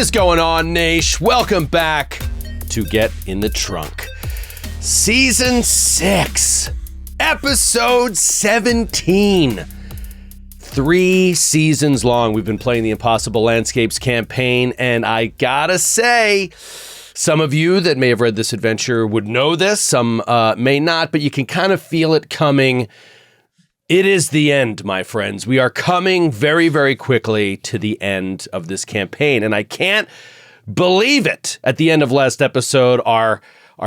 is going on, Naish? Welcome back to Get in the Trunk. Season 6, Episode 17. 3 seasons long, we've been playing the Impossible Landscapes campaign, and I gotta say, some of you that may have read this adventure would know this, some may not, but you can kind of feel it coming. It is the end, my friends. We are coming very, very quickly to the end of this campaign, and I can't believe it. At the end of last episode, our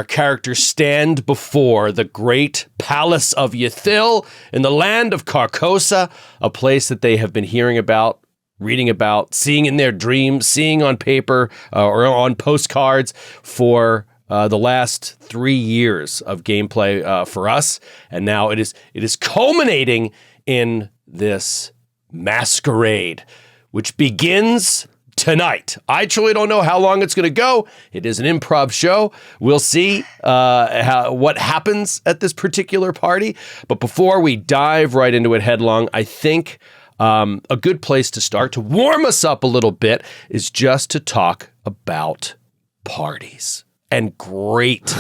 characters stand before the great palace of Ythil in the land of Carcosa, a place that they have been hearing about, reading about, seeing in their dreams, seeing on paper or on postcards for the last 3 years of gameplay for us, and now it is culminating in this Masquerade, which begins tonight. I truly don't know how long it's going to go. It is an improv show. We'll see what happens at this particular party. But before we dive right into it headlong, I think a good place to start to warm us up a little bit is just to talk about parties. And great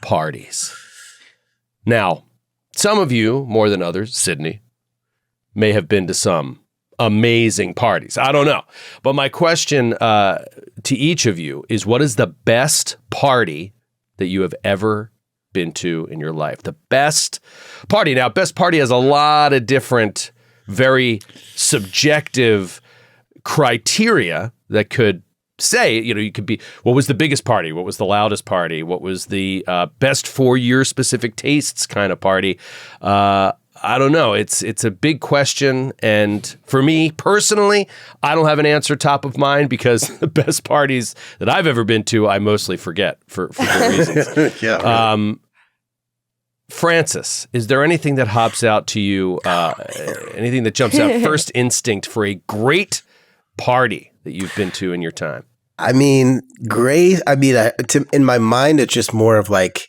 parties. Now, some of you, more than others, Sydney, may have been to some amazing parties. I don't know. But my question to each of you is, what is the best party that you have ever been to in your life? The best party. Now, best party has a lot of different, very subjective criteria that could say, you could be, what was the biggest party? What was the loudest party? What was the best for your specific tastes kind of party? I don't know. It's a big question. And for me personally, I don't have an answer top of mind because the best parties that I've ever been to, I mostly forget for good reasons. Yeah. Right. Francis, is there anything that hops out to you? Anything that jumps out first instinct for a great party that you've been to in your time? I mean, great. I mean, in my mind, it's just more of like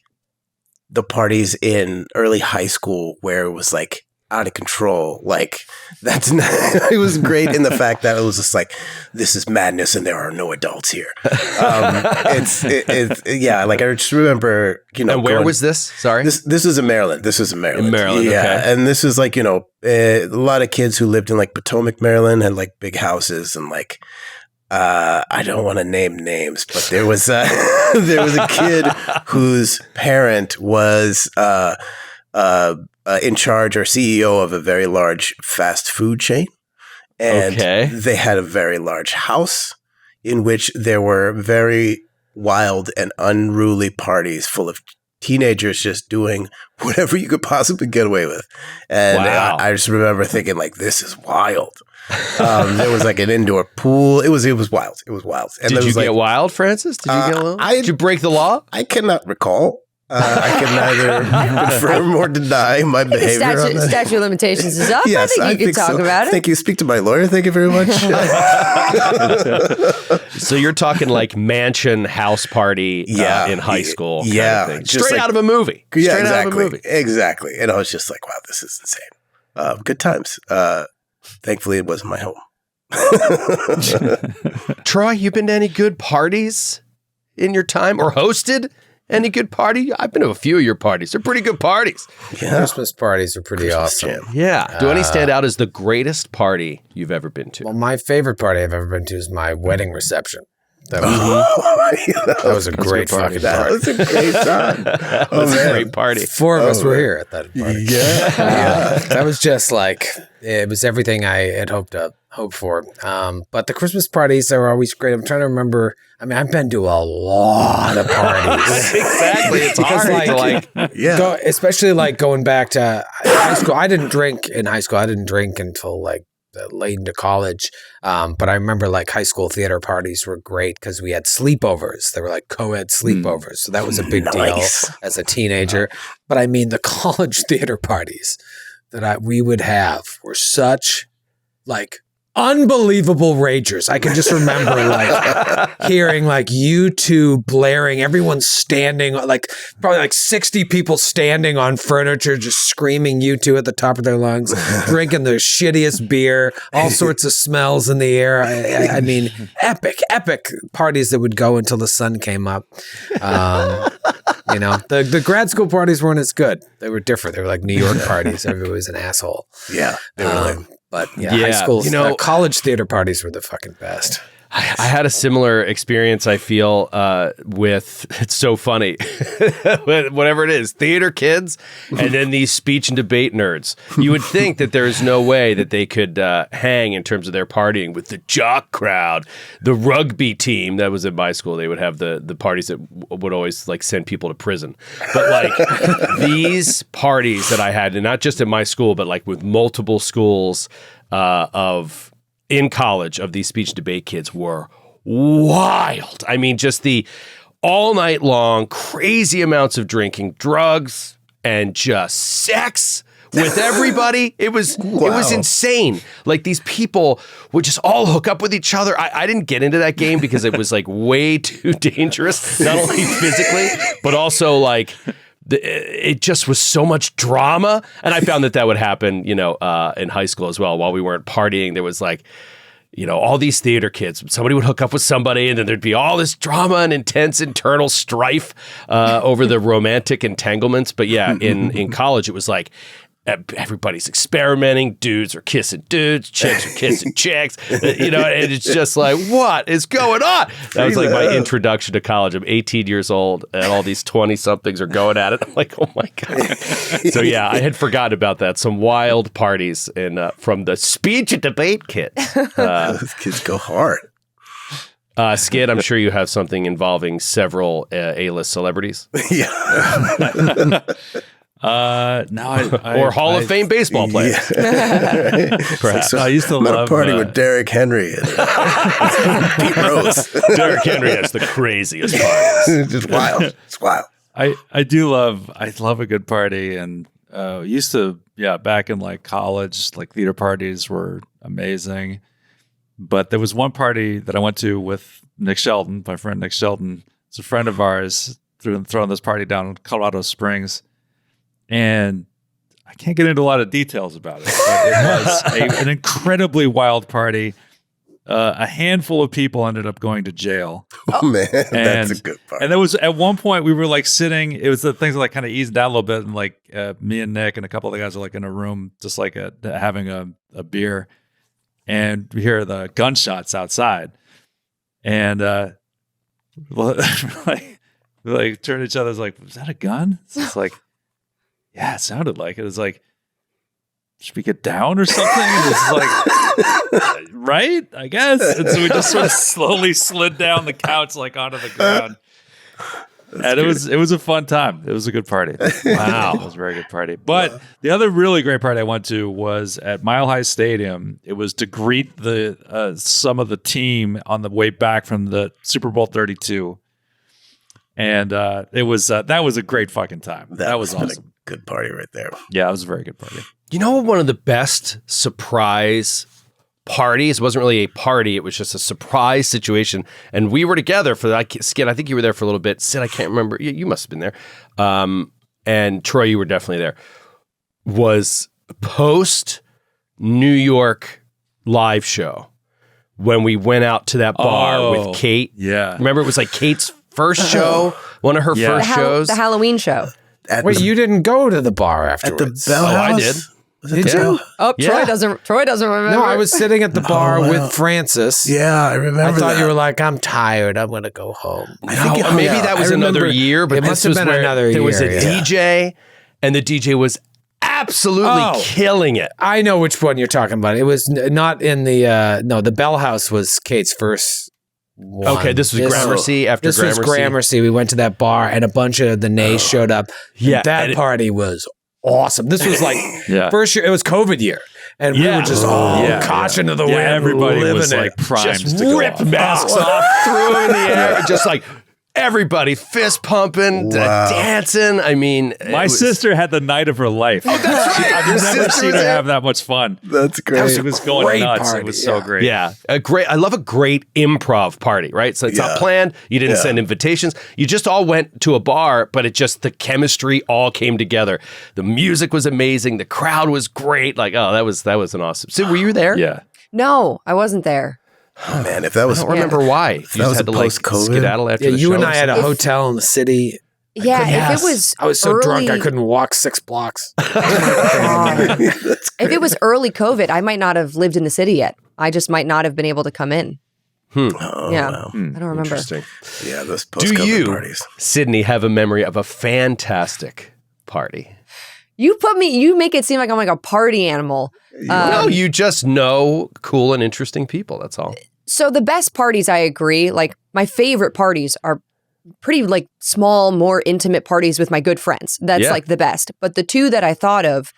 the parties in early high school where it was like out of control. Like that's not, it was great in the fact that it was just like, this is madness and there are no adults here. Yeah. Like I just remember, And where was this? Sorry. This is in Maryland. In Maryland. Yeah. Okay. And this is like, a lot of kids who lived in like Potomac, Maryland had like big houses and like, I don't want to name names, but there was a kid whose parent was in charge or CEO of a very large fast food chain, and they had a very large house in which there were very wild and unruly parties full of teenagers just doing whatever you could possibly get away with. And wow. I just remember thinking like, this is wild. There was like an indoor pool. It was wild. It was wild. And did you get wild, Francis? Did you get a little? Did you break the law? I cannot recall. I can neither confirm or deny my behavior. Statute of limitations is up. Yes, I think you can talk about it. Thank you. Speak to my lawyer. Thank you very much. So you're talking like mansion house party in high school. Yeah. Kind of Straight out of a movie. Yeah, Straight exactly. out of a movie. Exactly. And I was just like, wow, this is insane. Good times. Thankfully, it wasn't my home. Troy, you been to any good parties in your time or hosted any good party? I've been to a few of your parties. They're pretty good parties. Yeah. Christmas parties are pretty awesome. Jam. Yeah. Do any stand out as the greatest party you've ever been to? Well, my favorite party I've ever been to is my wedding reception. That was a great fucking party. That was a great time. That was a great party. 4 of us were here at that party. Yeah. That was just like, it was everything I had hoped for. But the Christmas parties are always great. I'm trying to remember. I mean, I've been to a lot of parties. Exactly. It's hard especially like going back to high school. I didn't drink in high school. I didn't drink until like late into college. But I remember like high school theater parties were great because we had sleepovers. They were like co-ed sleepovers. So that was a big deal as a teenager. But I mean, the college theater parties that we would have were such like unbelievable ragers. I can just remember like hearing like U2 blaring, everyone standing, like probably like 60 people standing on furniture, just screaming U2 at the top of their lungs, drinking the shittiest beer, all sorts of smells in the air. I mean, epic parties that would go until the sun came up. You know, the grad school parties weren't as good. They were different. They were like New York parties. Everybody was an asshole. Yeah. They were like, but high school, college theater parties were the fucking best. I had a similar experience, I feel, with, it's so funny, whatever it is, theater kids, and then these speech and debate nerds. You would think that there is no way that they could hang in terms of their partying with the jock crowd, the rugby team that was at my school. They would have the parties that would always like send people to prison. But like these parties that I had, and not just at my school, but like with multiple schools in college of these speech debate kids were wild. I mean, just the all night long, crazy amounts of drinking, drugs, and just sex with everybody. It was insane. Like these people would just all hook up with each other. I didn't get into that game because it was like way too dangerous, not only physically, but also like it just was so much drama. And I found that would happen, in high school as well. While we weren't partying, there was like, all these theater kids. Somebody would hook up with somebody, and then there'd be all this drama and intense internal strife over the romantic entanglements. But yeah, in college, it was like everybody's experimenting. Dudes are kissing dudes, chicks are kissing chicks. And it's just like, what is going on? That was like my introduction to college. I'm 18 years old, and all these 20-somethings are going at it. I'm like, oh my God. So yeah, I had forgotten about that. Some wild parties from the speech and debate kids. Those kids go hard. Skid, I'm sure you have something involving several A-list celebrities. Yeah. Or Hall of Fame baseball players. Yeah. Perhaps. I used to love a party with Derrick Henry and Pete Rose. Derrick Henry has the craziest parties. Just wild. It's wild. I love a good party, and used to back in like college, like theater parties were amazing. But there was one party that I went to with Nick Sheldon, my friend Nick Sheldon. It's a friend of ours throwing this party down in Colorado Springs. And I can't get into a lot of details about it, but it was an incredibly wild party. A handful of people ended up going to jail. Oh man, that's a good part. And there was at one point we were like sitting. It was the things like kind of eased down a little bit, and like me and Nick and a couple of the guys are like in a room, just like having a beer, and we hear the gunshots outside, and we turn to each other, like, was that a gun? It's just like. Yeah, it sounded like it. It was like, should we get down or something? And it's like, right? I guess. And so we just sort of slowly slid down the couch, like onto the ground. And it was a fun time. It was a good party. Wow. It was a very good party. But the other really great party I went to was at Mile High Stadium. It was to greet some of the team on the way back from the Super Bowl 32. And it was that was a great fucking time. That was awesome. Good party right there. Yeah, it was a very good party. One of the best surprise parties, it wasn't really a party, it was just a surprise situation. And we were together for that. Skid, I think you were there for a little bit. Sid, I can't remember. You must have been there. And Troy, you were definitely there. Was post New York live show when we went out to that bar with Kate. Yeah. Remember, it was like Kate's first show, one of her first shows. The Halloween show. You didn't go to the bar afterwards. At the Bell House? I did. Did you? Oh, Troy doesn't remember. No, I was sitting at the bar with Francis. Yeah, I remember. I thought you were like, I'm tired. I'm going to go home. Maybe that was another year, but it must have been another year. There was a DJ, and the DJ was absolutely killing it. I know which one you're talking about. It was not in the the Bell House was Kate's first one. Okay, this was Gramercy after this Gramercy. This was Gramercy. We went to that bar, and a bunch of the Naish showed up. Yeah, that party was awesome. This was like first year. It was COVID year, and we were just all caution to the wind. Everybody living was like primed just to go ripped off. masks off, threw them in the air, just like everybody fist pumping, dancing. I mean, my sister had the night of her life. Oh, that's right. I've never seen her have that much fun. That's great. It was going nuts. Party. It was so great. Yeah, I love a great improv party, right? So it's not planned. You didn't send invitations. You just all went to a bar, but the chemistry all came together. The music was amazing. The crowd was great. Like, that was an awesome. So were you there? Yeah. No, I wasn't there. Oh, man, if that was... I don't remember why. You that was had to post-COVID. skedaddle after the show. You and I had a hotel in the city. Yeah, if it was I was so drunk I couldn't walk 6 blocks. If it was early COVID, I might not have lived in the city yet. I just might not have been able to come in. Oh, Yeah, wow. I don't remember. Interesting. Yeah, those Do post-COVID you, parties. Sydney, have a memory of a fantastic party? You make it seem like I'm like a party animal. No, you just know cool and interesting people. That's all. So the best parties, I agree. Like my favorite parties are pretty like small, more intimate parties with my good friends. That's like the best. But the two that I thought of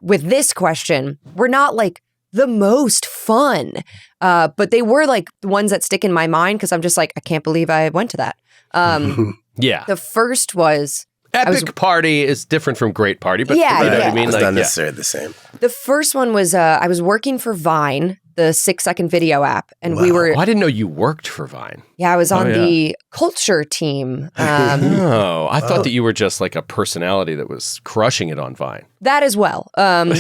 with this question were not like the most fun, but they were like the ones that stick in my mind because I'm just like, I can't believe I went to that. Yeah. The first was... Epic party is different from great party, but you know what I mean? It's Like, not necessarily the same. The first one was I was working for Vine, the 6-second video app, and we were... I didn't know you worked for Vine. Yeah, I was on the culture team. I thought that you were just like a personality that was crushing it on Vine. That as well. But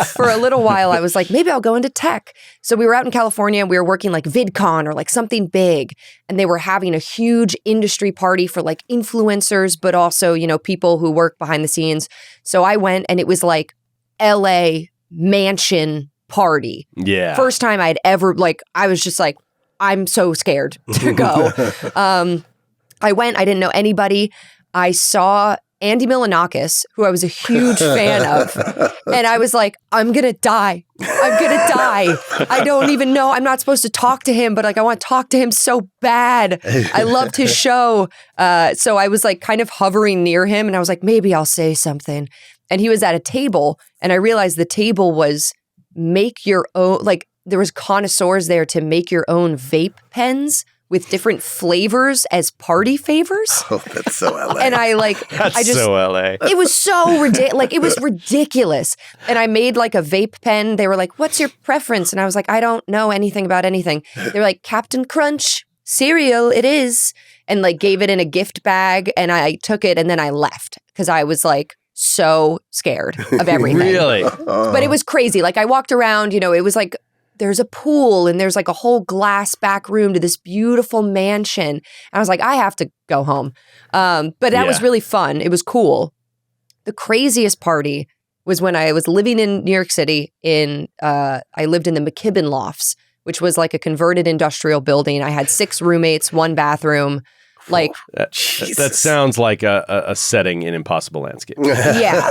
for a little while, I was like, maybe I'll go into tech. So we were out in California. We were working like VidCon or like something big. And they were having a huge industry party for like influencers, but also, you know, people who work behind the scenes. So I went and it was like LA mansion party. Yeah. First time I'd ever, like, I was just like, I'm so scared to go. I went, I didn't know anybody. I saw Andy Milonakis, who I was a huge fan of. And I was like, I'm going to die. I'm going to die. I don't even know. I'm not supposed to talk to him, but like, I want to talk to him so bad. I loved his show. So I was like kind of hovering near him and I was like, maybe I'll say something. And he was at a table and I realized the table was make your own, like there was connoisseurs there to make your own vape pens with different flavors as party favors. Oh, that's so LA. And I like, so LA. It was so ridiculous. Like it was ridiculous. And I made like a vape pen. They were like, what's your preference? And I was like, I don't know anything about anything. They were like, Captain Crunch cereal, it is. And like gave it in a gift bag. And I took it and then I left because I was like so scared of everything. Really? But it was crazy. Like I walked around, you know, it was like, there's a pool and there's like a whole glass back room to this beautiful mansion. And I was like, I have to go home. But that was really fun. It was cool. The craziest party was when I was living in New York City I lived in the McKibben Lofts, which was like a converted industrial building. I had 6 roommates, 1 bathroom. Like that sounds like a setting in Impossible Landscape. Yeah,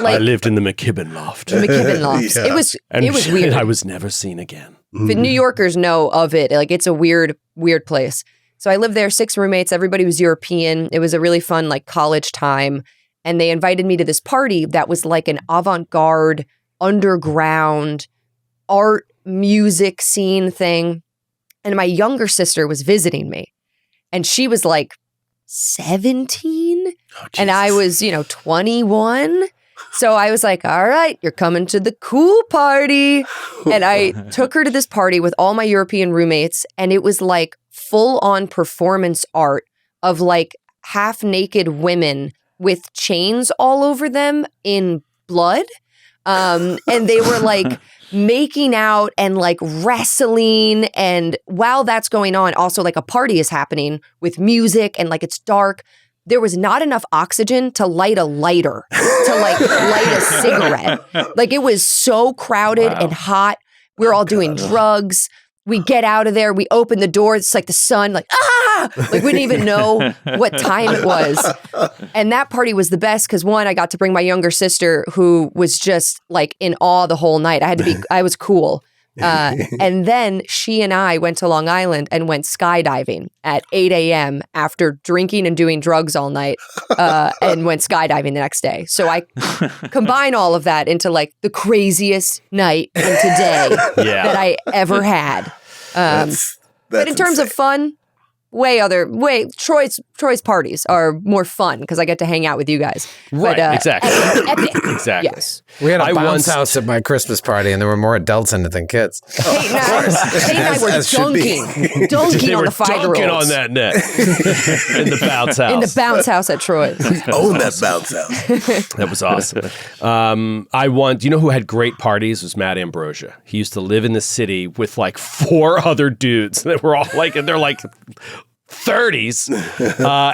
like I lived in the McKibben Loft. the McKibben Lofts. Yeah. It was weird. I was never seen again. But New Yorkers know of it. Like it's a weird place. So I lived there, 6 roommates. Everybody was European. It was a really fun like college time. And they invited me to this party that was like an avant-garde, underground art music scene thing. And my younger sister was visiting me. And she was like 17 and I was, 21. So I was like, all right, you're coming to the cool party. And I took her to this party with all my European roommates. And it was like full on performance art of like half naked women with chains all over them in blood. And they were like making out and like wrestling. And while that's going on, also like a party is happening with music and like it's dark. There was not enough oxygen to light a lighter, to like light a cigarette. Like it was so crowded and hot. We were all doing drugs. We get out of there. We open the door. It's like the sun, like, like we didn't even know what time it was. And that party was the best because one, I got to bring my younger sister who was just like in awe the whole night. I was cool. And then she and I went to Long Island and went skydiving at 8 a.m. after drinking and doing drugs all night and went skydiving the next day. So I combine all of that into like the craziest night and today that I ever had. But in terms of fun, Troy's parties are more fun because I get to hang out with you guys. Right, but, exactly. epic. Exactly. Yes. We had a bounce house at my Christmas party, and there were more adults in it than kids. Kate and I were dunking on the 5-year-olds. Dunking on that net in the bounce house. In the bounce house at Troy's. Own that bounce house. That was awesome. You know who had great parties was Matt Ambrosia. He used to live in the city with like 4 other dudes that were all like, and they're like 30s,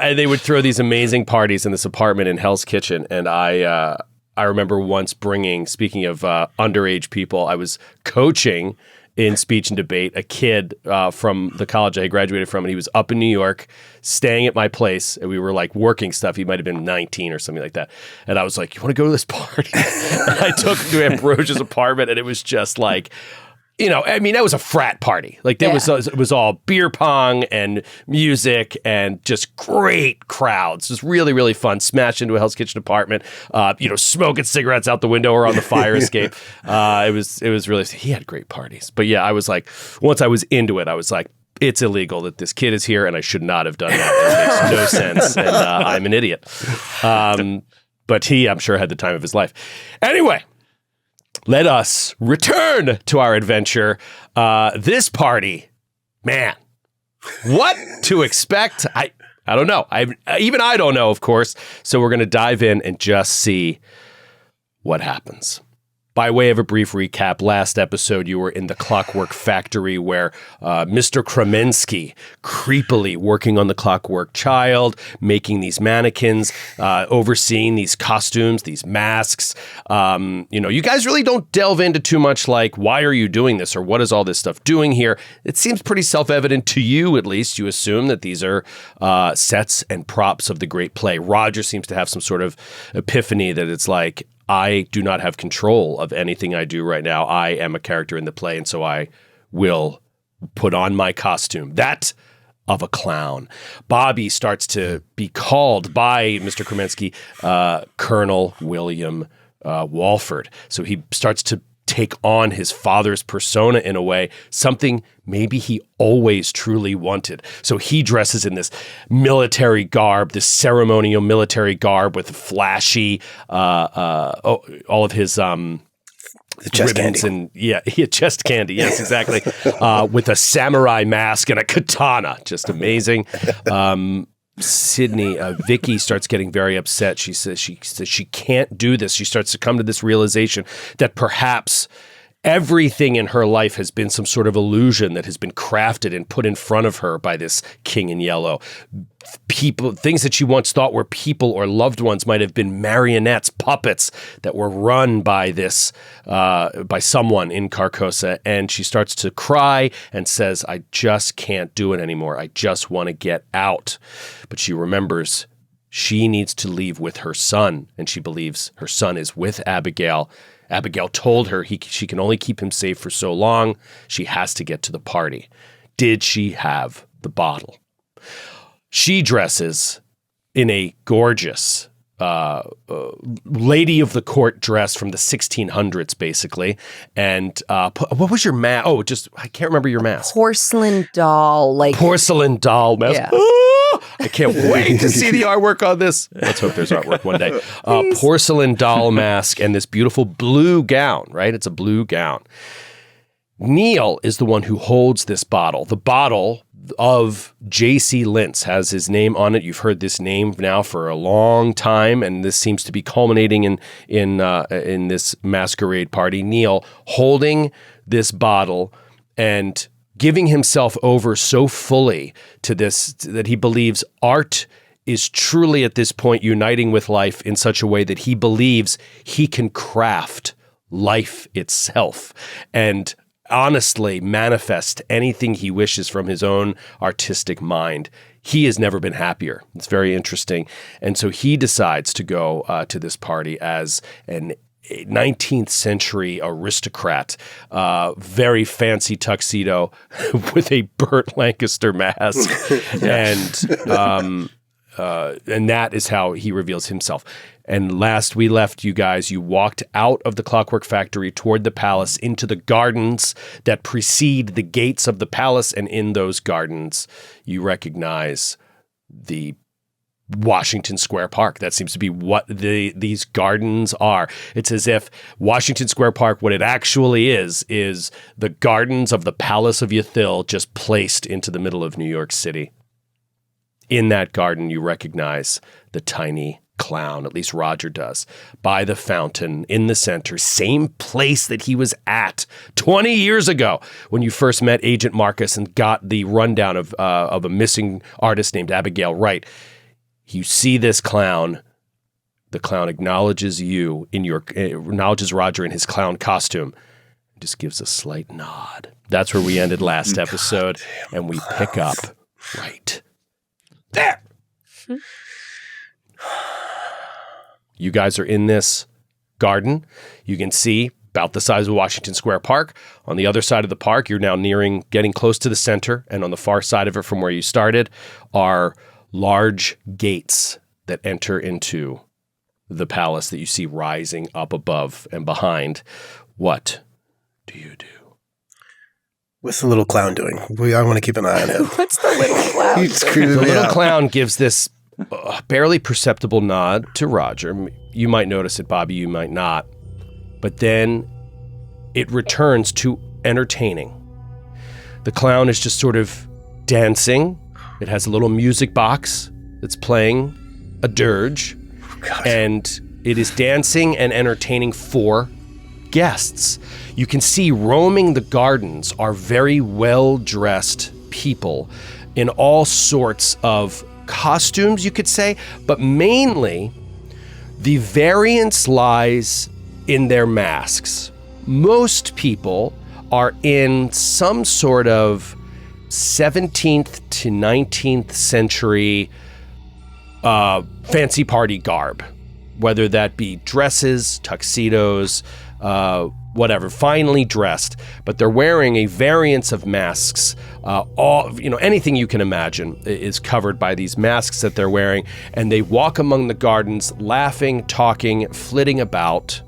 and they would throw these amazing parties in this apartment in Hell's Kitchen. And I remember once speaking of underage people, I was coaching in speech and debate a kid from the college I graduated from, and he was up in New York staying at my place, and we were like working stuff. He might have been 19 or something like that. And I was like, you want to go to this party? And I took him to Ambrosia's apartment, and it was just like, that was a frat party. Like it was all beer pong and music and just great crowds. Just really, really fun. Smashed into a Hell's Kitchen apartment. Smoking cigarettes out the window or on the fire escape. It was really. He had great parties. But yeah, I was like, once I was into it, I was like, it's illegal that this kid is here, and I should not have done that. It makes no sense, and I'm an idiot. But he, I'm sure, had the time of his life. Anyway. Let us return to our adventure. This party, man, what to expect? I don't know. I don't know, of course. So we're going to dive in and just see what happens. By way of a brief recap, last episode you were in the Clockwork Factory where Mr. Kremensky, creepily working on the Clockwork Child, making these mannequins, overseeing these costumes, these masks. You guys really don't delve into too much like, why are you doing this or what is all this stuff doing here? It seems pretty self-evident to you, at least. You assume that these are sets and props of the great play. Roger seems to have some sort of epiphany that it's like, I do not have control of anything I do right now. I am a character in the play, and so I will put on my costume. That of a clown. Bobby starts to be called by Mr. Kremensky, Colonel William Walford. So he starts to take on his father's persona in a way, something maybe he always truly wanted. So he dresses in this military garb, this ceremonial military garb with flashy, all of his chest ribbons candy. and chest candy. Yes, exactly. With a samurai mask and a katana, just amazing. Vicky starts getting very upset. She says she can't do this. She starts to come to this realization that perhaps everything in her life has been some sort of illusion that has been crafted and put in front of her by this king in yellow. Things that she once thought were people or loved ones might have been marionettes, puppets that were run by by someone in Carcosa. And she starts to cry and says, I just can't do it anymore. I just want to get out. But she remembers she needs to leave with her son, and she believes her son is with Abigail. Abigail told her she can only keep him safe for so long. She has to get to the party. Did she have the bottle? She dresses in a gorgeous lady of the court dress from the 1600s, basically. And what was your mask? Oh, I can't remember your mask. Porcelain doll mask. Yeah. I can't wait to see the artwork on this. Let's hope there's artwork one day. Porcelain doll mask and this beautiful blue gown, right? It's a blue gown. Neil is the one who holds this bottle. The bottle of J.C. Lintz has his name on it. You've heard this name now for a long time, and this seems to be culminating in this masquerade party. Neil holding this bottle and giving himself over so fully to this that he believes art is truly at this point uniting with life in such a way that he believes he can craft life itself and honestly manifest anything he wishes from his own artistic mind. He has never been happier. It's very interesting. And so he decides to go to this party as an 19th century aristocrat, very fancy tuxedo with a Burt Lancaster mask and that is how he reveals himself. And last we left you guys, you walked out of the Clockwork Factory toward the palace into the gardens that precede the gates of the palace. And in those gardens, you recognize the Washington Square Park. That seems to be what these gardens are. It's as if Washington Square Park, what it actually is the gardens of the Palace of Yathil just placed into the middle of New York City. In that garden, you recognize the tiny clown, at least Roger does, by the fountain in the center, same place that he was at 20 years ago when you first met Agent Marcus and got the rundown of a missing artist named Abigail Wright. You see this clown. The clown acknowledges acknowledges Roger in his clown costume. Just gives a slight nod. That's where we ended last episode, and we pick up right there. You guys are in this garden. You can see about the size of Washington Square Park. On the other side of the park, you're now getting close to the center, and on the far side of it from where you started are large gates that enter into the palace that you see rising up above and behind. What do you do? What's the little clown doing? I want to keep an eye on him. What's the little clown? The little clown gives this barely perceptible nod to Roger. You might notice it, Bobby, you might not. But then it returns to entertaining. The clown is just sort of dancing. It has a little music box that's playing a dirge, and it is dancing and entertaining 4 guests. You can see roaming the gardens are very well-dressed people in all sorts of costumes, you could say, but mainly the variance lies in their masks. Most people are in some sort of 17th to 19th century fancy party garb, whether that be dresses, tuxedos, whatever, finely dressed, but they're wearing a variance of masks. Anything you can imagine is covered by these masks that they're wearing, and they walk among the gardens, laughing, talking, flitting about.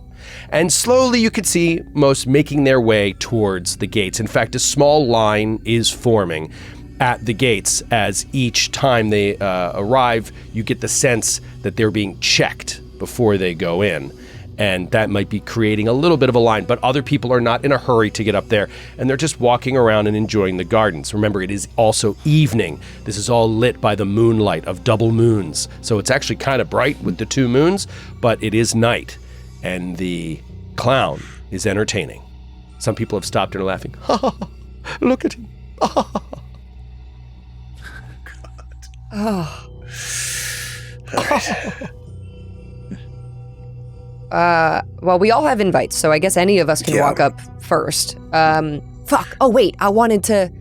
And slowly you could see most making their way towards the gates. In fact, a small line is forming at the gates as each time they arrive, you get the sense that they're being checked before they go in. And that might be creating a little bit of a line, but other people are not in a hurry to get up there, and they're just walking around and enjoying the gardens. Remember, it is also evening. This is all lit by the moonlight of double moons. So it's actually kind of bright with the 2 moons, but it is night. And the clown is entertaining. Some people have stopped and are laughing. Ha ha ha! Look at him! Ha ha ha! Well, we all have invites, so I guess any of us can walk up first. Fuck. Oh, wait. I wanted to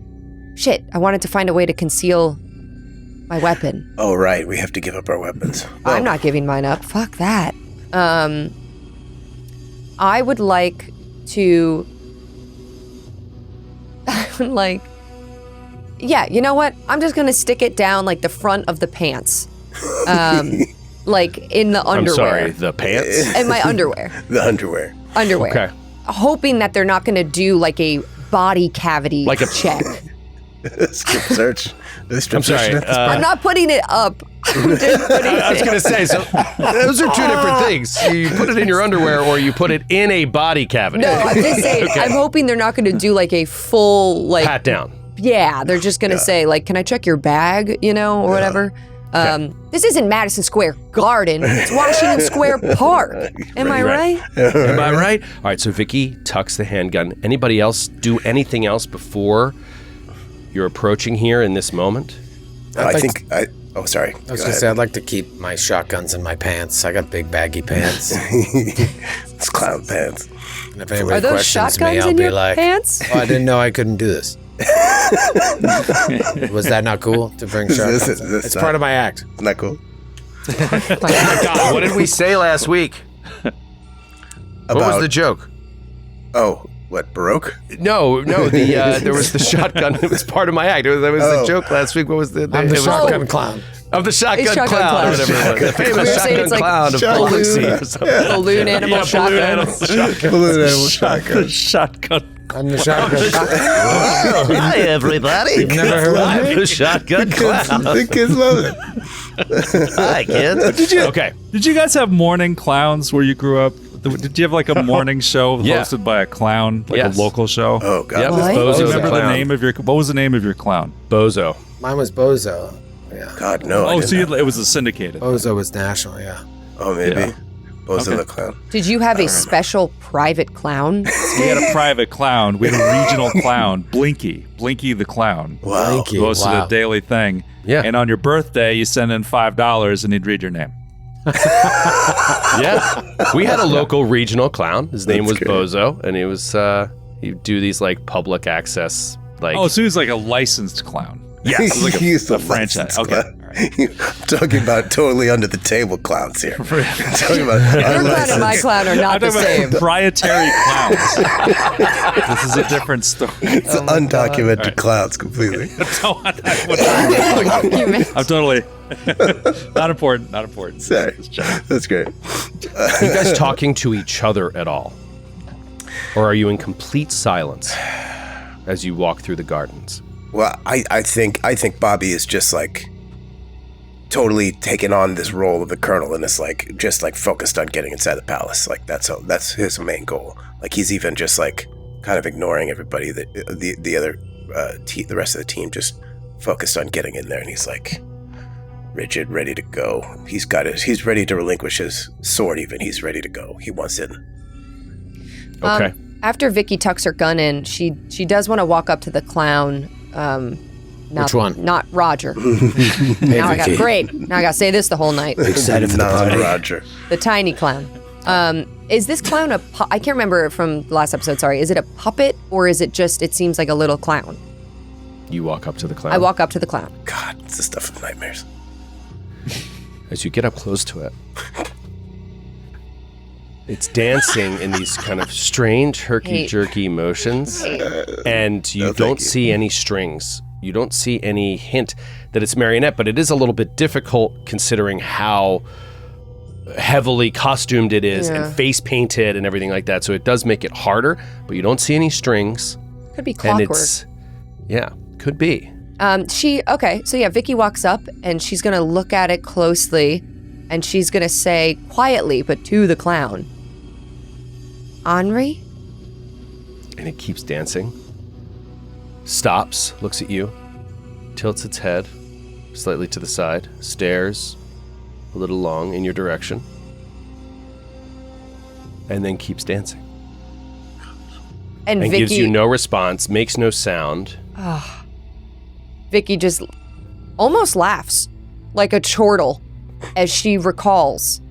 find a way to conceal my weapon. Oh, right. We have to give up our weapons. Well, I'm not giving mine up. Fuck that. I would like to... Yeah, you know what? I'm just going to stick it down like the front of the pants. Like in the underwear. I'm sorry, the pants? In my underwear. The underwear. Underwear. Okay. Hoping that they're not going to do like a body cavity like a check. Strip search. I'm sorry. I'm not putting it up. I was going to say, so those are 2 different things. You put it in your underwear or you put it in a body cavity. No, I'm just saying, okay. I'm hoping they're not going to do like a full like... pat down. Yeah, they're just going to say like, can I check your bag, or whatever. Okay. This isn't Madison Square Garden. It's Washington Square Park. Am I right? Am I right? All right, so Vicky tucks the handgun. Anybody else do anything else before you're approaching here in this moment? Oh, sorry. I was going to say, I'd like to keep my shotguns in my pants. I got big baggy pants. It's clown pants. And if anybody questions me, I'll be like, pants? Oh, I didn't know I couldn't do this. Was that not cool to bring shotguns? It's part of my act. Isn't that cool? Oh my God, what did we say last week? What was the joke? Oh, what, Baroque? No, there was the shotgun. It was part of my act. That was the joke last week. What was the... I'm the shotgun clown. Of the shotgun Shotgun clown. clown. Or whatever it was. The We were famous saying shotgun it's like clown of balloon- Biloxi or something. Balloon animal shotgun. Balloon animal shotgun. Shotgun. I'm the shotgun. Hi, everybody. You've never heard of me? The shotgun clown. The kids love it. Hi, kids. Okay. Did you guys have morning clowns where you grew up? Did you have like a morning show Yeah. hosted by a clown, like Yes. a local show? Oh, God. Yep. What? Do you Bozo the remember the clown. name of your? What was the name of your clown? Bozo. Mine was Bozo. Yeah. God, no. I Oh, didn't so know. it was a syndicated. Bozo was national, yeah. Oh, maybe. Yeah. Bozo Okay. the clown. Did you have a special private clown? We had a private clown. We had a regional clown, Blinky the clown. Wow. Blinky. Who hosted Wow. a daily thing. Yeah. And on your birthday, you send in $5 and he'd read your name. Yeah. We had a local regional clown. His name was That's great. Bozo, and he was he'd do these like public access like Oh, so he was like a licensed clown. yes. like He's a the franchise. licensed Okay. clown. Talking about totally under the table clowns here. Talking about Your clown and my unlicensed. clown are not I'm the talking same. about proprietary clowns. This is a different story. It's undocumented clowns completely. I'm totally not important. Not important. Sorry. Just checking. That's great. Are you guys talking to each other at all? Or are you in complete silence as you walk through the gardens? Well, I think Bobby is just like totally taken on this role of the colonel and is like just like focused on getting inside the palace. Like that's his main goal. Like he's even just like kind of ignoring everybody that the other the rest of the team, just focused on getting in there, and he's like rigid, ready to go. He's ready to relinquish his sword even. He's ready to go. He wants in. Okay. After Vicky tucks her gun in, she does want to walk up to the clown. Which one? Not Roger. Hey, Now I got Vicky. great. Now I got to say this the whole night. Excited for the Not party. Roger. The tiny clown. Is this clown a I can't remember from the last episode, sorry. Is it a puppet or is it just, it seems like a little clown? You walk up to the clown. I walk up to the clown. God, it's the stuff of nightmares. As you get up close to it, it's dancing in these kind of strange herky-jerky motions, and you thank don't you. see any strings. You don't see any hint that it's marionette, but it is a little bit difficult considering how heavily costumed it is Yeah. and face painted and everything like that. So it does make it harder, but you don't see any strings. Could be And clockwork. it's, yeah, could be. Vicky walks up and she's going to look at it closely and she's going to say quietly, but to the clown, Henri? And it keeps dancing. Stops, looks at you, tilts its head slightly to the side, stares a little long in your direction, and then keeps dancing. And And Vicky, gives you no response, makes no sound. Vicky just almost laughs like a chortle as she recalls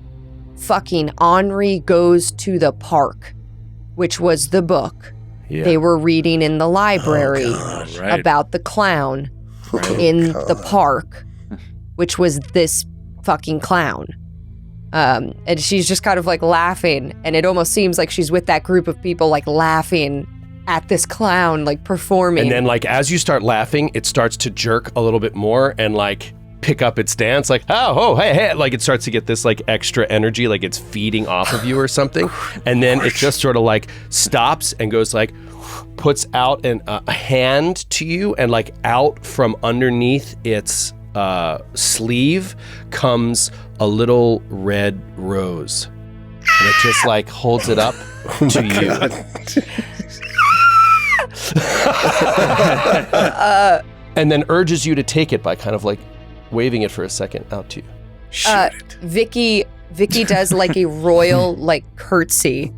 fucking Henri Goes to the Park, which was the book Yeah. they were reading in the library Right. about the clown in the park, which was this fucking clown. And she's just kind of like laughing, and it almost seems like she's with that group of people like laughing at this clown like performing. And then like as you start laughing, it starts to jerk a little bit more and like pick up its dance, like, oh, hey, like it starts to get this like extra energy, like it's feeding off of you or something. And then it just sort of like stops and goes like, puts out a hand to you, and like out from underneath its sleeve comes a little red rose. And it just like holds it up to you. And then urges you to take it by kind of like waving it for a second out to you. Shoot it. Vicky does like a royal like curtsy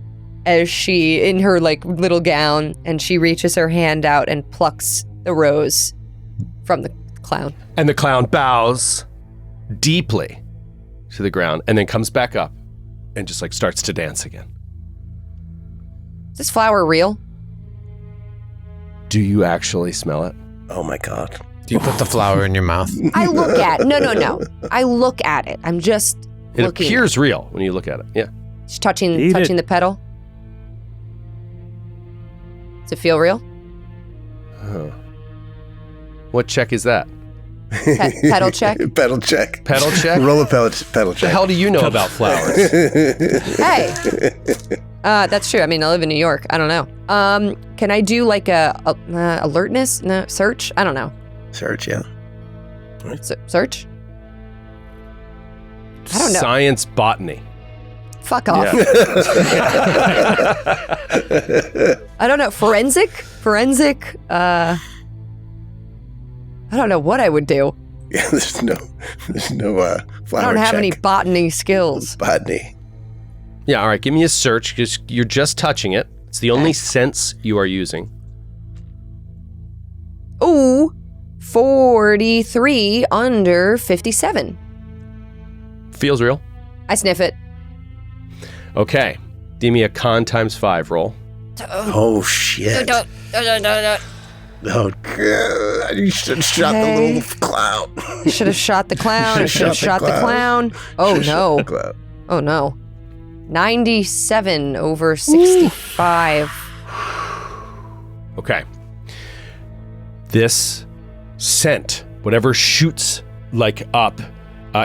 as she in her like little gown, and she reaches her hand out and plucks the rose from the clown. And the clown bows deeply to the ground and then comes back up and just like starts to dance again. Is this flower real? Do you actually smell it? Oh my God. Do you put the flower in your mouth? I look at no. I look at it. I'm just It looking. appears real when you look at it. Yeah. She's touching Eat the petal. Does it feel real? Oh. What check is that? Pedal check. Pedal check. Pedal check? Roll a pedal check. What the hell do you know about flowers? Hey. That's true. I mean, I live in New York. I don't know. Can I do like a alertness? No, search? I don't know. Search, yeah. Search? I don't know. Science botany. Fuck off. Yeah. I don't know. Forensic? I don't know what I would do. Yeah, there's no flower I don't have check. any botany skills. Botany. Yeah, all right, give me a search, because you're just touching it. It's the only sense you are using. Ooh, 43 under 57. Feels real. I sniff it. Okay, give me a con times 5 roll. Oh, shit. Oh, God. You should have shot the little clown. I should have shot the clown. I should have shot the clown. Oh, no. Oh, no. 97 over 65. Okay. This scent, whatever shoots like up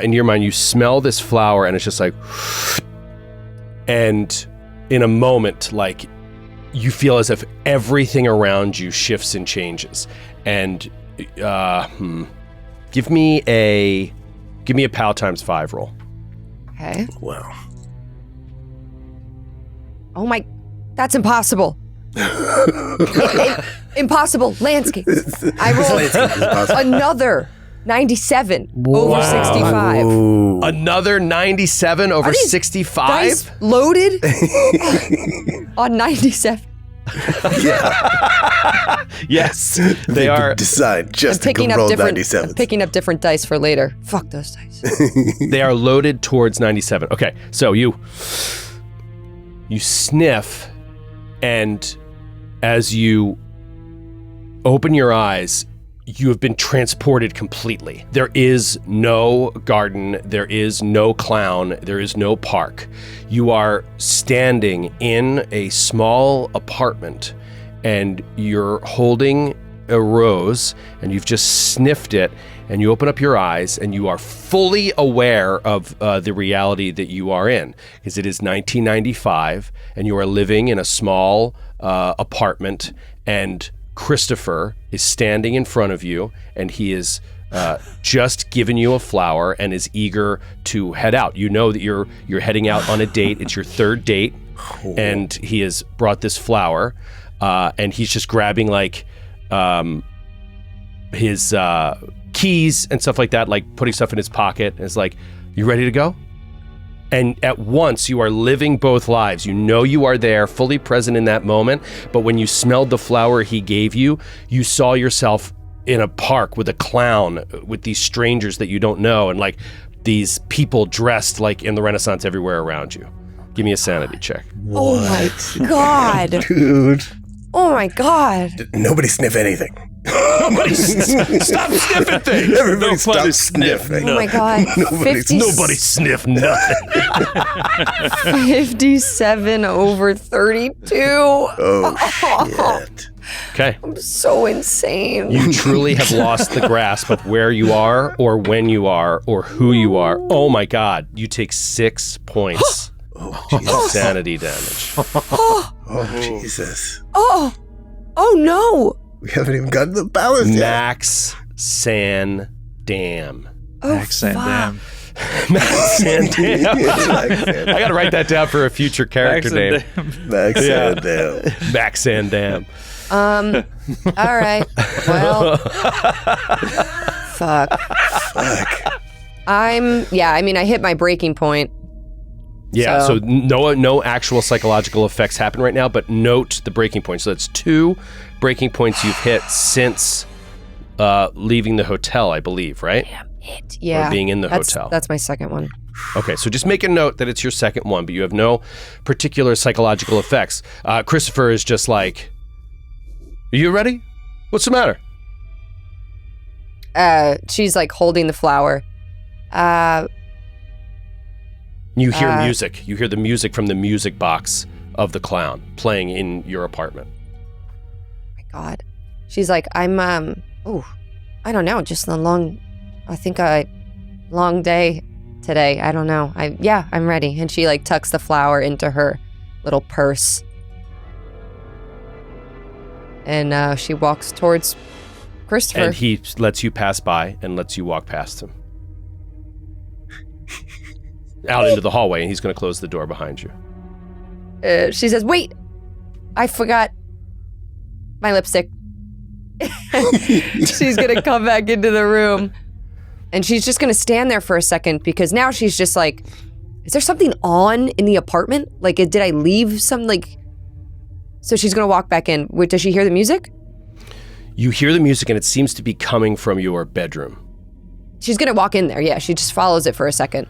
in your mind, you smell this flower and it's just like, and in a moment, like you feel as if everything around you shifts and changes. And give me a POW times 5 roll. Okay. Wow. Oh my, that's impossible. Impossible landscape. I rolled another 97 over 65. Ooh. Another 97 over 65? Dice loaded on 97. Yeah. Yes, they are. Decide just to Picking roll up different 97. picking up different dice for later. Fuck those dice. They are loaded towards 97. Okay, so you sniff, and as you open your eyes, you have been transported completely. There is no garden, there is no clown, there is no park. You are standing in a small apartment, and you're holding a rose, and you've just sniffed it, and you open up your eyes, and you are fully aware of the reality that you are in, because it is 1995, and you are living in a small apartment, and Christopher is standing in front of you, and he is just given you a flower and is eager to head out. You know that you're heading out on a date. It's your third date, and he has brought this flower, and he's just grabbing like his keys and stuff like that, like putting stuff in his pocket, and is like, "You ready to go?" And at once, you are living both lives. You know you are there, fully present in that moment. But when you smelled the flower he gave you, you saw yourself in a park with a clown, with these strangers that you don't know, and like these people dressed like in the Renaissance everywhere around you. Give me a sanity check. Oh my god. Dude. Oh my god. Nobody sniff anything. Nobody stop sniffing things. Everybody stop sniffing. Oh my god. Nobody sniff nothing. 57 over 32. Oh, shit. Okay. I'm so insane. You truly have lost the grasp of where you are, or when you are, or who you are. Oh my god. You take 6 points of sanity damage. Oh, Jesus. Oh no. We haven't even gotten the balance yet. Max Sandam. Oh, Max Sandam. Max Sandam. I gotta write that down for a future character name. Max Sandam. Max Sandam. All right. Well. Fuck. I hit my breaking point. Yeah, so no actual psychological effects happen right now, but note the breaking point. So that's 2 breaking points you've hit since leaving the hotel, I believe, right? Damn it. Yeah. Or being in the hotel. That's my second one. Okay, so just make a note that it's your second one, but you have no particular psychological effects. Christopher is just like, "Are you ready? What's the matter?" She's like holding the flower. You hear music. You hear the music from the music box of the clown playing in your apartment. My God. She's like, I'm, I don't know, just a long I think long day today. I don't know. I'm ready. And she like tucks the flower into her little purse. And she walks towards Christopher. And he lets you pass by and lets you walk past him. Out into the hallway, and he's going to close the door behind you. She says, wait, I forgot my lipstick. She's going to come back into the room. And she's just going to stand there for a second because now she's just like, is there something on in the apartment? Like, did I leave some, like... So she's going to walk back in. Wait, does she hear the music? You hear the music, and it seems to be coming from your bedroom. She's going to walk in there, yeah. She just follows it for a second.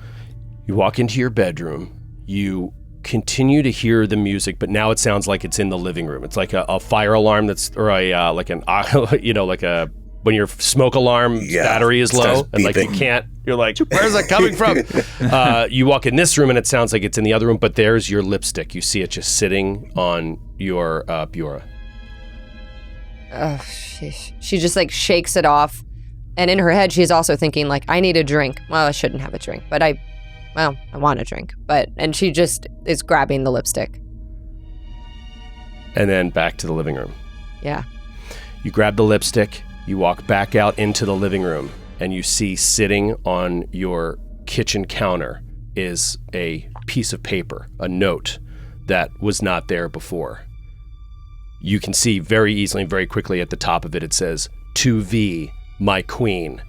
You walk into your bedroom. You continue to hear the music, but now it sounds like it's in the living room. It's like a fire alarm when your smoke alarm battery is low and like you can't, you're like, where's that coming from? You walk in this room and it sounds like it's in the other room, but there's your lipstick. You see it just sitting on your bureau. Oh, she just like shakes it off. And in her head, she's also thinking like, I need a drink. Well, I shouldn't have a drink, but I want a drink. And she just is grabbing the lipstick. And then back to the living room. Yeah. You grab the lipstick, you walk back out into the living room, and you see sitting on your kitchen counter is a piece of paper, a note that was not there before. You can see very easily and very quickly at the top of it, it says, "To V, my queen."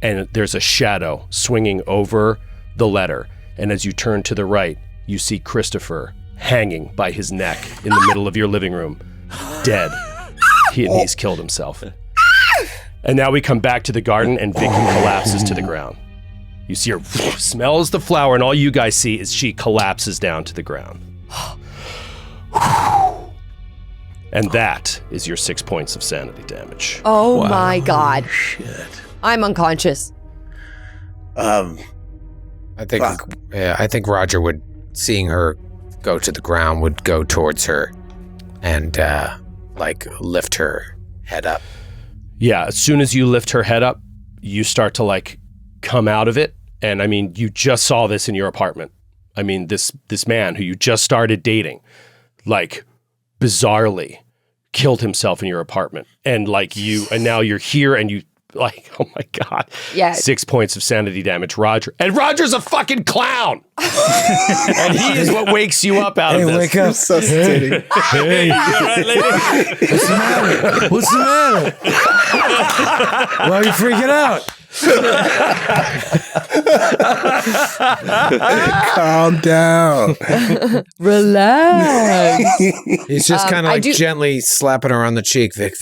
And there's a shadow swinging over the letter. And as you turn to the right, you see Christopher hanging by his neck in the middle of your living room, dead. He's killed himself. And now we come back to the garden, and Vicky collapses to the ground. You see her smells the flower, and all you guys see is she collapses down to the ground. And that is your 6 points of sanity damage. Oh my God. Shit. I'm unconscious. I think Roger would, seeing her go to the ground, would go towards her and lift her head up. Yeah, as soon as you lift her head up, you start to like come out of it. And I mean, you just saw this in your apartment. I mean, this man who you just started dating, like bizarrely killed himself in your apartment. And now you're here and you like, oh my God. Yeah. 6 points of sanity damage, Roger. And Roger's a fucking clown. And he is what wakes you up out of this. Wake up. So steady. Hey. What's the matter? What's the matter? Why are you freaking out? Calm down. Relax. He's just kind of gently slapping her on the cheek. Vic.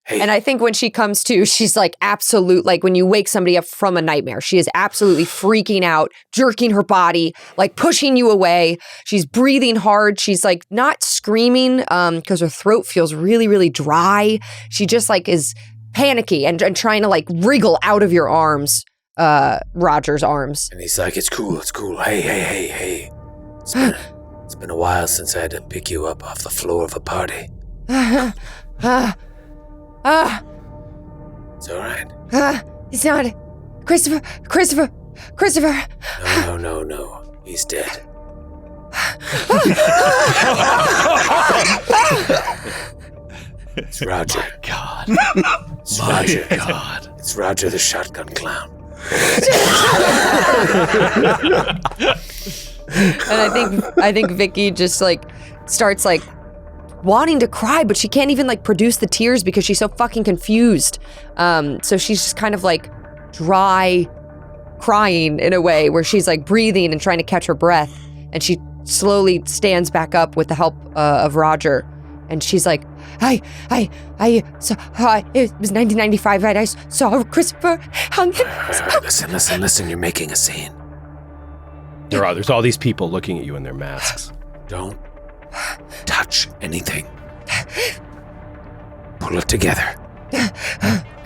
Hey. And I think when she comes to, she's like absolute, like when you wake somebody up from a nightmare, she is absolutely freaking out, jerking her body, like pushing you away. She's breathing hard. She's like not screaming because her throat feels really, really dry. She just like is panicky and trying to like wriggle out of your arms, Roger's arms. And he's like, it's cool. Hey. It's been a while since I had to pick you up off the floor of a party. It's all right. It's not Christopher. No. He's dead. It's Roger. My God. It's Roger. God. It's Roger the shotgun clown. And I think Vicky just like starts like wanting to cry, but she can't even like produce the tears because she's so fucking confused. So she's just kind of like dry crying in a way where she's like breathing and trying to catch her breath. And she slowly stands back up with the help of Roger. And she's like, it was 1995, right? I saw Christopher hung himself. Listen, you're making a scene. There's all these people looking at you in their masks. Don't touch anything. Pull it together.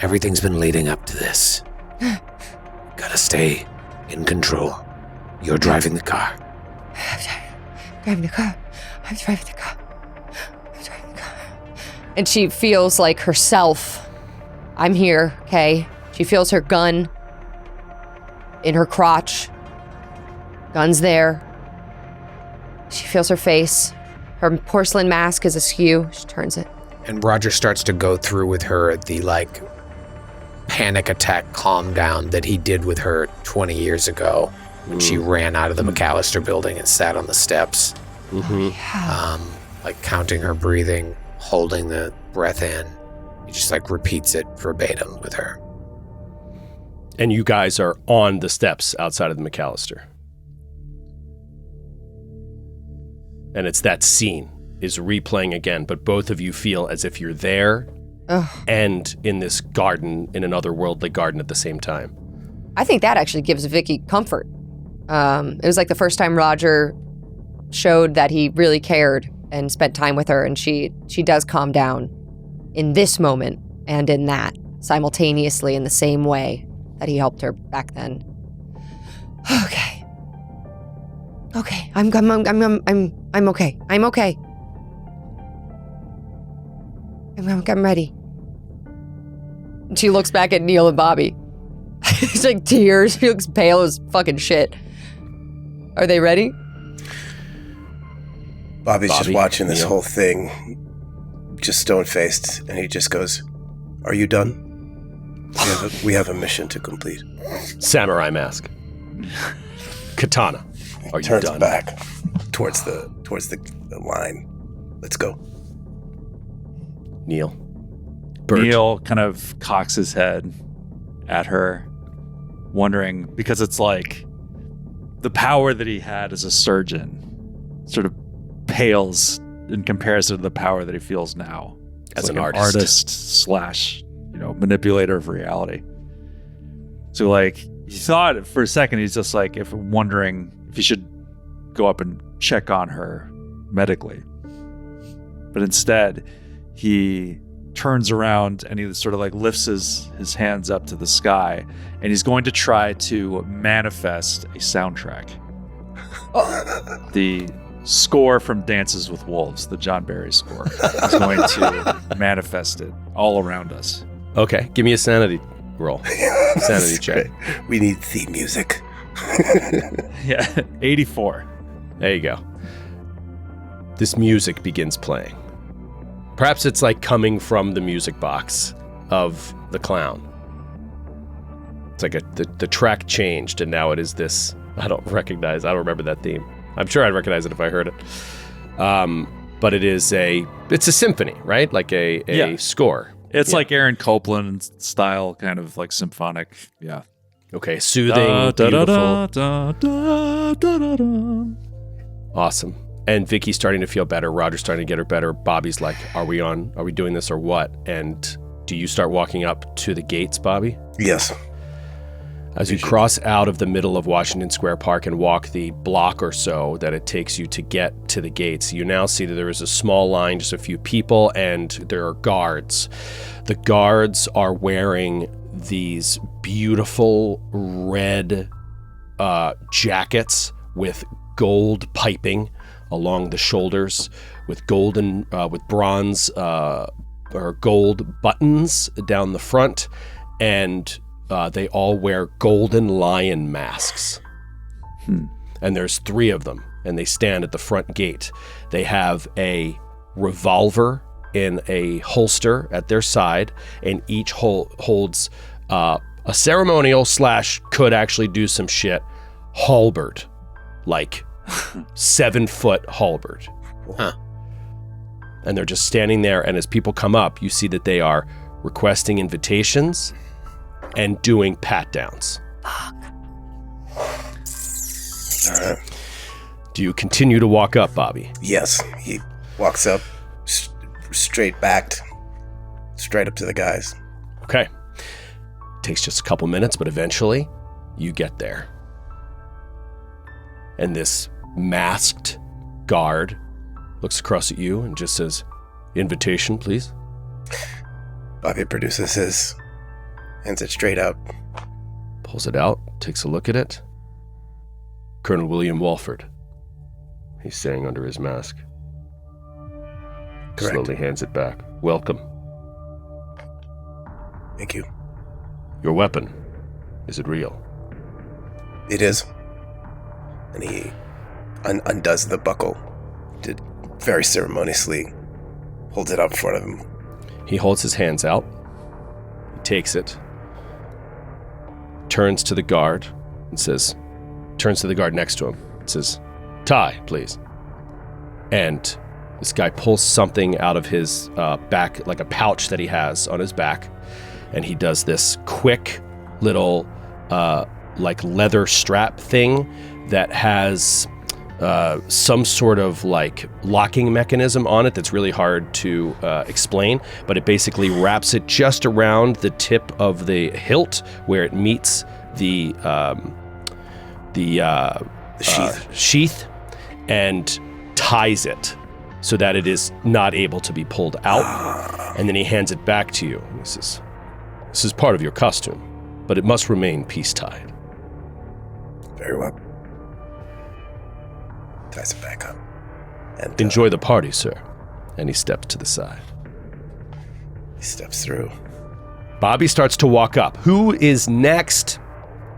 Everything's been leading up to this. Gotta stay in control. You're driving the car. I'm driving the car. And she feels like herself. I'm here, okay? She feels her gun in her crotch. Gun's there. She feels her face. Her porcelain mask is askew. She turns it. And Roger starts to go through with her the, like, panic attack calm down that he did with her 20 years ago when she ran out of the McAllister building and sat on the steps. Like, counting her breathing, holding the breath in. He just, like, repeats it verbatim with her. And you guys are on the steps outside of the McAllister. And it's that scene is replaying again, but both of you feel as if you're there and in this garden, in an otherworldly garden at the same time. I think that actually gives Vicky comfort. It was like the first time Roger showed that he really cared and spent time with her, and she does calm down in this moment and in that simultaneously in the same way that he helped her back then. Okay. I'm okay. I'm okay. I'm ready. She looks back at Neil and Bobby. It's like tears. She looks pale as fucking shit. Are they ready? Bobby's just watching this whole thing, just stone-faced, and he just goes, "Are you done? We have a mission to complete." Samurai mask. Katana. Are you Turns done? back towards the line. Let's go. Neil. Bert. Neil kind of cocks his head at her, wondering, because it's like the power that he had as a surgeon sort of pales in comparison to the power that he feels now as like an artist slash, manipulator of reality. So like he thought for a second, he's just like wondering if he should go up and check on her medically. But instead, he turns around and he sort of like lifts his hands up to the sky, and he's going to try to manifest a soundtrack. The score from Dances with Wolves, the John Barry score, is going to manifest it all around us. Okay, give me a sanity roll. Sanity check. Great. We need theme music. Yeah, 84. There you go. This music begins playing. Perhaps it's like coming from the music box of the clown. It's like the track changed, and now it is this. I don't remember that theme. I'm sure I'd recognize it if I heard it. But it's a symphony, right? Like a score. It's like Aaron Copland style, kind of like symphonic. Yeah. Okay, soothing, beautiful. Da. Awesome. And Vicky's starting to feel better. Roger's starting to get her better. Bobby's like, are we doing this or what? And do you start walking up to the gates, Bobby? Yes. As you cross out of the middle of Washington Square Park and walk the block or so that it takes you to get to the gates, you now see that there is a small line, just a few people, and there are guards. The guards are wearing these beautiful red jackets with gold piping along the shoulders, with golden, with bronze or gold buttons down the front, and they all wear golden lion masks. And there's 3 of them, and they stand at the front gate. They have a revolver in a holster at their side, and each holds a ceremonial / could actually do some shit halberd, like 7-foot halberd. Huh. And they're just standing there, and as people come up, you see that they are requesting invitations and doing pat downs. Fuck. All right. Do you continue to walk up, Bobby? Yes. He walks up, straight backed, straight up to the guys. Okay. Takes just a couple minutes, but eventually you get there. And this masked guard looks across at you and just says, "Invitation, please." Bobby produces his, hands it straight up. Pulls it out, takes a look at it. Colonel William Walford. He's saying under his mask. Correct. Slowly hands it back. Welcome. Thank you. Your weapon, is it real? It is. And he undoes the buckle, very ceremoniously holds it up in front of him. He holds his hands out. He takes it, turns to the guard next to him, and says, "Tie, please." And this guy pulls something out of his back, like a pouch that he has on his back, and he does this quick little like leather strap thing that has some sort of like locking mechanism on it that's really hard to explain, but it basically wraps it just around the tip of the hilt where it meets the sheath and ties it so that it is not able to be pulled out. And then he hands it back to you. He says, "This is part of your costume, but it must remain peace-tied." Very well. Ties it back up. And enjoy the party, sir. And he steps to the side. He steps through. Bobby starts to walk up. Who is next?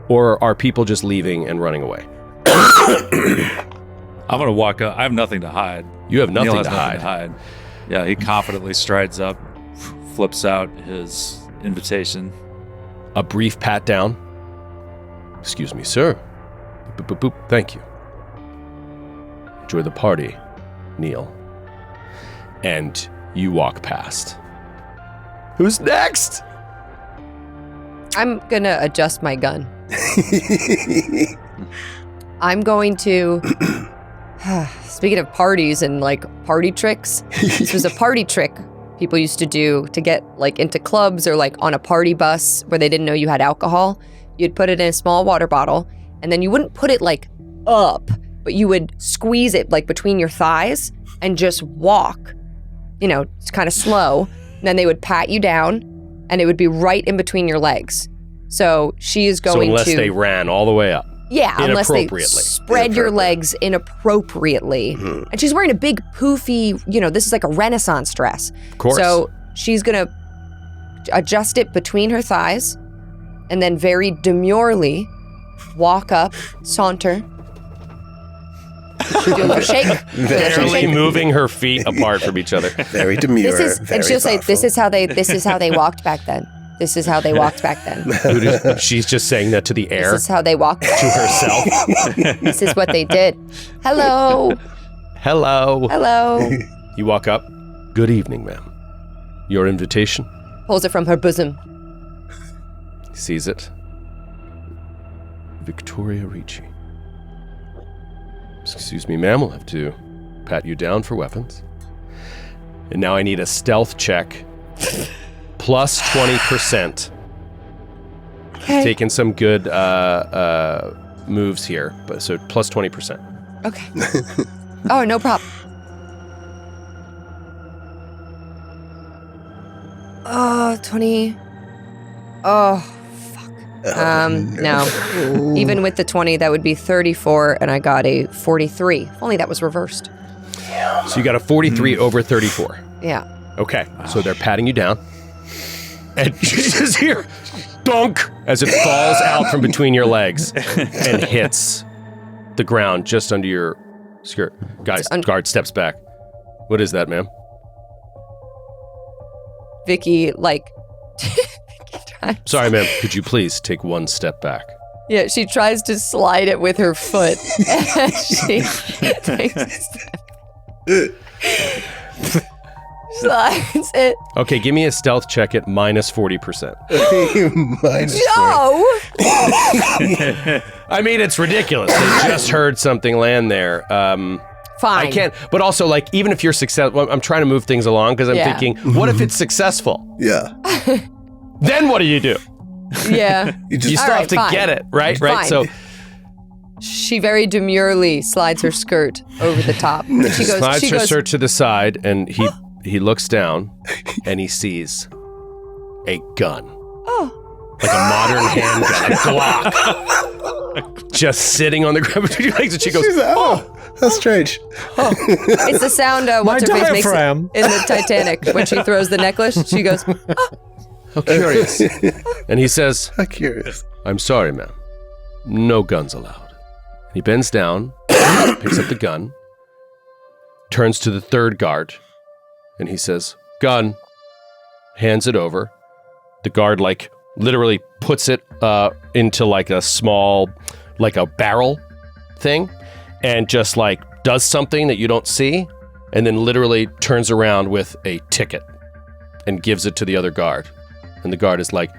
Or are people just leaving and running away? I'm going to walk up. I have nothing to hide. You have nothing, Neil to, has hide. nothing to hide. Yeah, he confidently strides up, flips out his invitation. A brief pat down. "Excuse me, sir." Boop, boop, boop. "Thank you. Enjoy the party, Neil." And you walk past. Who's next? I'm gonna adjust my gun. I'm going to... Speaking of parties and like party tricks, this was a party trick people used to do to get like into clubs or like on a party bus where they didn't know you had alcohol. You'd put it in a small water bottle, and then you wouldn't put it like up, but you would squeeze it like between your thighs and just walk, it's kind of slow. And then they would pat you down and it would be right in between your legs. So she is going unless they ran all the way up. Yeah, unless they Inappropriately. spread your legs inappropriately. Mm-hmm. And she's wearing a big poofy, this is like a Renaissance dress. Of course. So she's going to adjust it between her thighs and then very demurely walk up, saunter. Do a little shake. Barely moving her feet apart from each other. Very demure. And she'll say, this is how they walked back then. This is how they walked back then. She's just saying that to the air. This is how they walked to herself. This is what they did. Hello. You walk up. "Good evening, ma'am. Your invitation?" Pulls it from her bosom. Sees it. "Victoria Ricci." "Excuse me, ma'am. We'll have to pat you down for weapons. And now I need a stealth check. Plus 20%. Okay. Taking some good moves here, but so plus 20%. Okay. Oh, no problem. Oh, 20. Oh, fuck. No. Even with the 20, that would be 34, and I got a 43. If only that was reversed. So you got a 43 over 34. Yeah. Okay, so they're patting you down. And she says, "Here, dunk," as it falls out from between your legs and hits the ground just under your skirt. Guard steps back. "What is that, ma'am?" Vicky, "Sorry, ma'am. Could you please take one step back?" Yeah, she tries to slide it with her foot. And she takes a step. Slides it. Okay, give me a stealth check at minus 40%. No! I mean, it's ridiculous. They just heard something land there. Fine. I can't, but also, even if you're successful, I'm trying to move things along because I'm thinking, what if it's successful? Yeah. Then what do you do? Yeah. You still have to get it, right? Fine. Right. So she very demurely slides her skirt over the top. She slides her skirt to the side, and he looks down, and he sees a gun. Oh. Like a modern handgun, a Glock, just sitting on the ground between your legs, and she goes, "Oh, that's strange." Oh. It's the sound what's her face makes in the Titanic when she throws the necklace. She goes, "Oh." How curious. And he says, How curious. I'm sorry, ma'am. No guns allowed. He bends down, picks up the gun, turns to the third guard, and he says, gun, hands it over. The guard, like, literally puts it into, like, a small, like a barrel thing, and just, like, does something that you don't see, and then literally turns around with a ticket and gives it to the other guard. And the guard is like,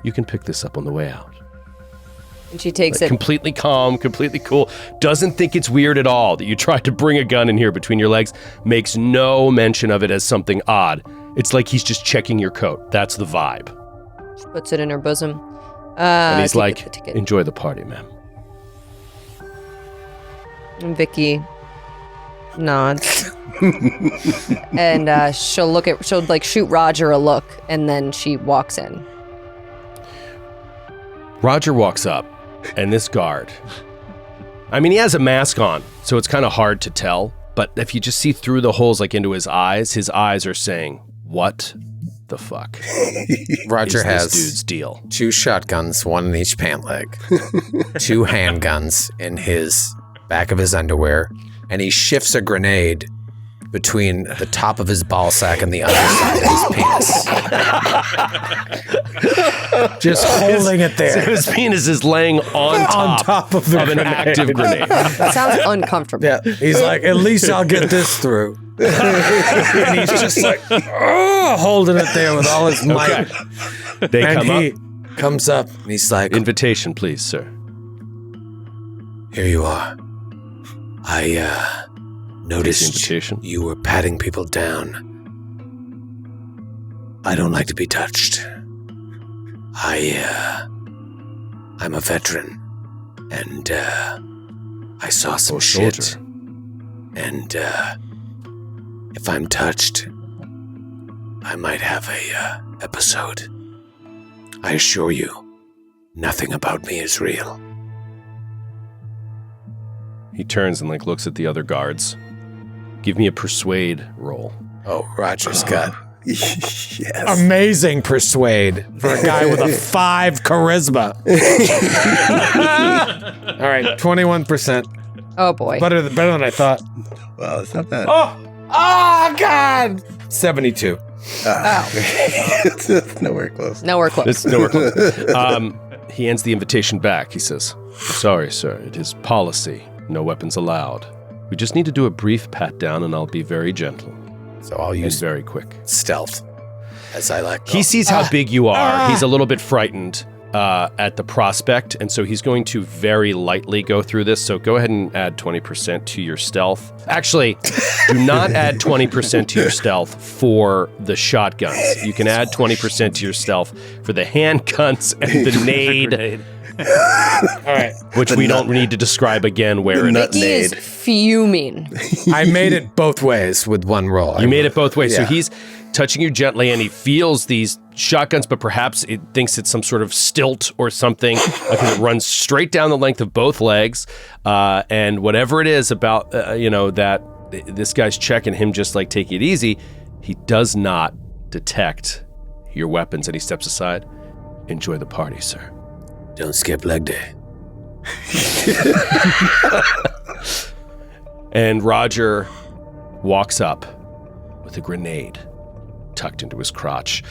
you can pick this up on the way out. And she takes like, it. Completely calm, completely cool. Doesn't think it's weird at all that you tried to bring a gun in here between your legs. Makes no mention of it as something odd. It's like he's just checking your coat. That's the vibe. She puts it in her bosom. And he's like, enjoy the party, ma'am. And Vicky nods. And she'll like shoot Roger a look, and then she walks in. Roger walks up, and this guard, I mean, he has a mask on, so it's kind of hard to tell, but if you just see through the holes, like into his eyes are saying, what the fuck? Roger has this dude's deal? 2 shotguns, 1 in each pant leg, 2 handguns in his back of his underwear, and he shifts a grenade between the top of his ball sack and the underside of his penis. Just holding it there. So his penis is laying on top of an active grenade. That sounds uncomfortable. Yeah, he's like, at least I'll get this through. And he's just like, holding it there with all his might. Okay. They and come he up. Comes up and he's like, invitation, please, sir. Here you are. I noticed you were patting people down. I don't like to be touched. I'm a veteran, and I saw some shit. And if I'm touched, I might have a episode. I assure you, nothing about me is real. He turns and like looks at the other guards. Give me a persuade roll. Oh, Roger's got Yes. amazing persuade for a guy with a 5 charisma. All right, 21%. Oh boy. Better than I thought. Well, it's not bad. Oh God. 72. It's nowhere close. Nowhere close. It's nowhere close. He hands the invitation back. He says, sorry, sir. It is policy. No weapons allowed. We just need to do a brief pat down and I'll be very gentle. So I'll use very quick. Stealth, as I like. He sees how big you are. He's a little bit frightened at the prospect, and so he's going to very lightly go through this. So go ahead and add 20% to your stealth. Actually, do not add 20% to your stealth for the shotguns. You can add 20% to your stealth for the handguns and the nade. All right. Which we don't need to describe again where it is. Vicky is fuming. I made it both ways with one roll. You made it both ways. Yeah. So he's touching you gently and he feels these shotguns, but perhaps it thinks it's some sort of stilt or something because it runs straight down the length of both legs. And whatever it is about, that this guy's checking him just like taking it easy, he does not detect your weapons and he steps aside. Enjoy the party, sir. Don't skip leg day. And Roger walks up with a grenade tucked into his crotch.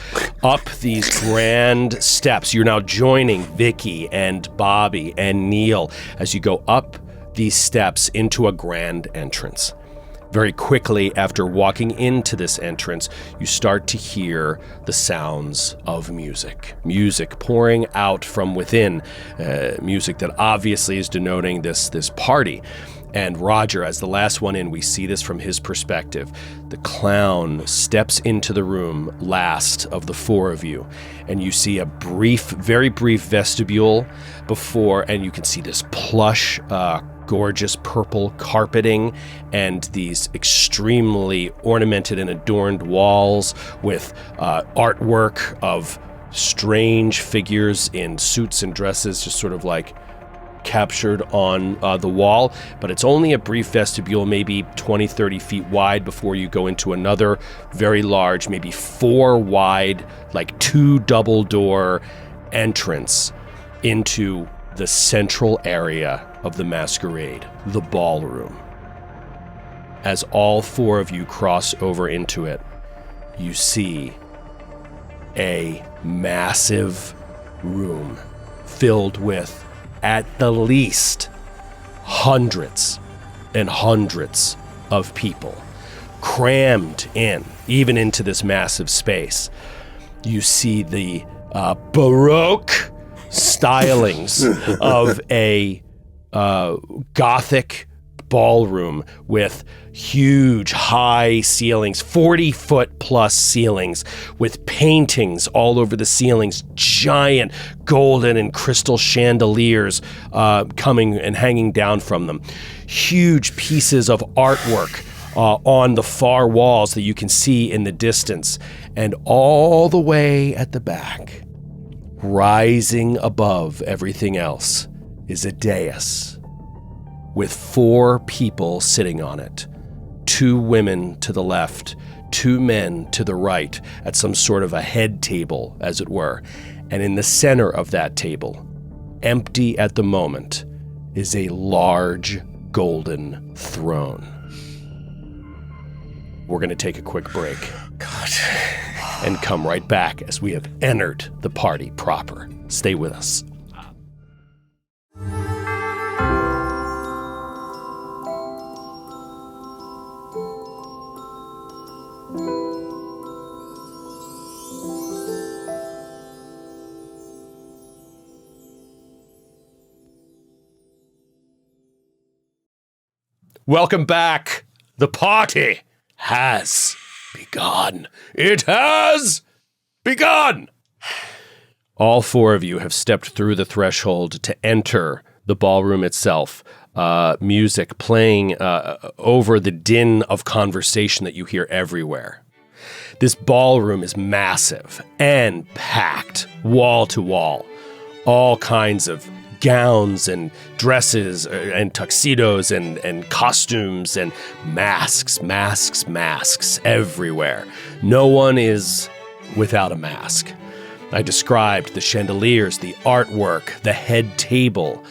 Up these grand steps. You're now joining Vicky and Bobby and Neil as you go up these steps into a grand entrance. Very quickly after walking into this entrance, you start to hear the sounds of music. Music pouring out from within. Music that obviously is denoting this party. And Roger, as the last one in, we see this from his perspective. The clown steps into the room last of the 4 of you. And you see a very brief vestibule before, and you can see this plush, gorgeous purple carpeting and these extremely ornamented and adorned walls with artwork of strange figures in suits and dresses just sort of like captured on the wall, but it's only a brief vestibule, maybe 20, 30 feet wide, before you go into another very large, maybe 4 wide, like 2 double door entrance into the central area of the Masquerade, the ballroom. As all 4 of you cross over into it, you see a massive room filled with, at the least, hundreds and hundreds of people crammed in, even into this massive space. You see the Baroque stylings of a Gothic ballroom with huge high ceilings, 40-foot plus ceilings, with paintings all over the ceilings, giant golden and crystal chandeliers coming and hanging down from them, huge pieces of artwork on the far walls that you can see in the distance, and all the way at the back, rising above everything else, is a dais with 4 people sitting on it. 2 women to the left, 2 men to the right, at some sort of a head table, as it were. And in the center of that table, empty at the moment, is a large golden throne. We're going to take a quick break. God. And come right back as we have entered the party proper. Stay with us. Welcome back. The party has begun. It has begun. All 4 of you have stepped through the threshold to enter the ballroom itself. Music playing over the din of conversation that you hear everywhere. This ballroom is massive and packed, wall to wall. All kinds of gowns and dresses and tuxedos and costumes and masks everywhere. No one is without a mask. I described the chandeliers, the artwork, the head table,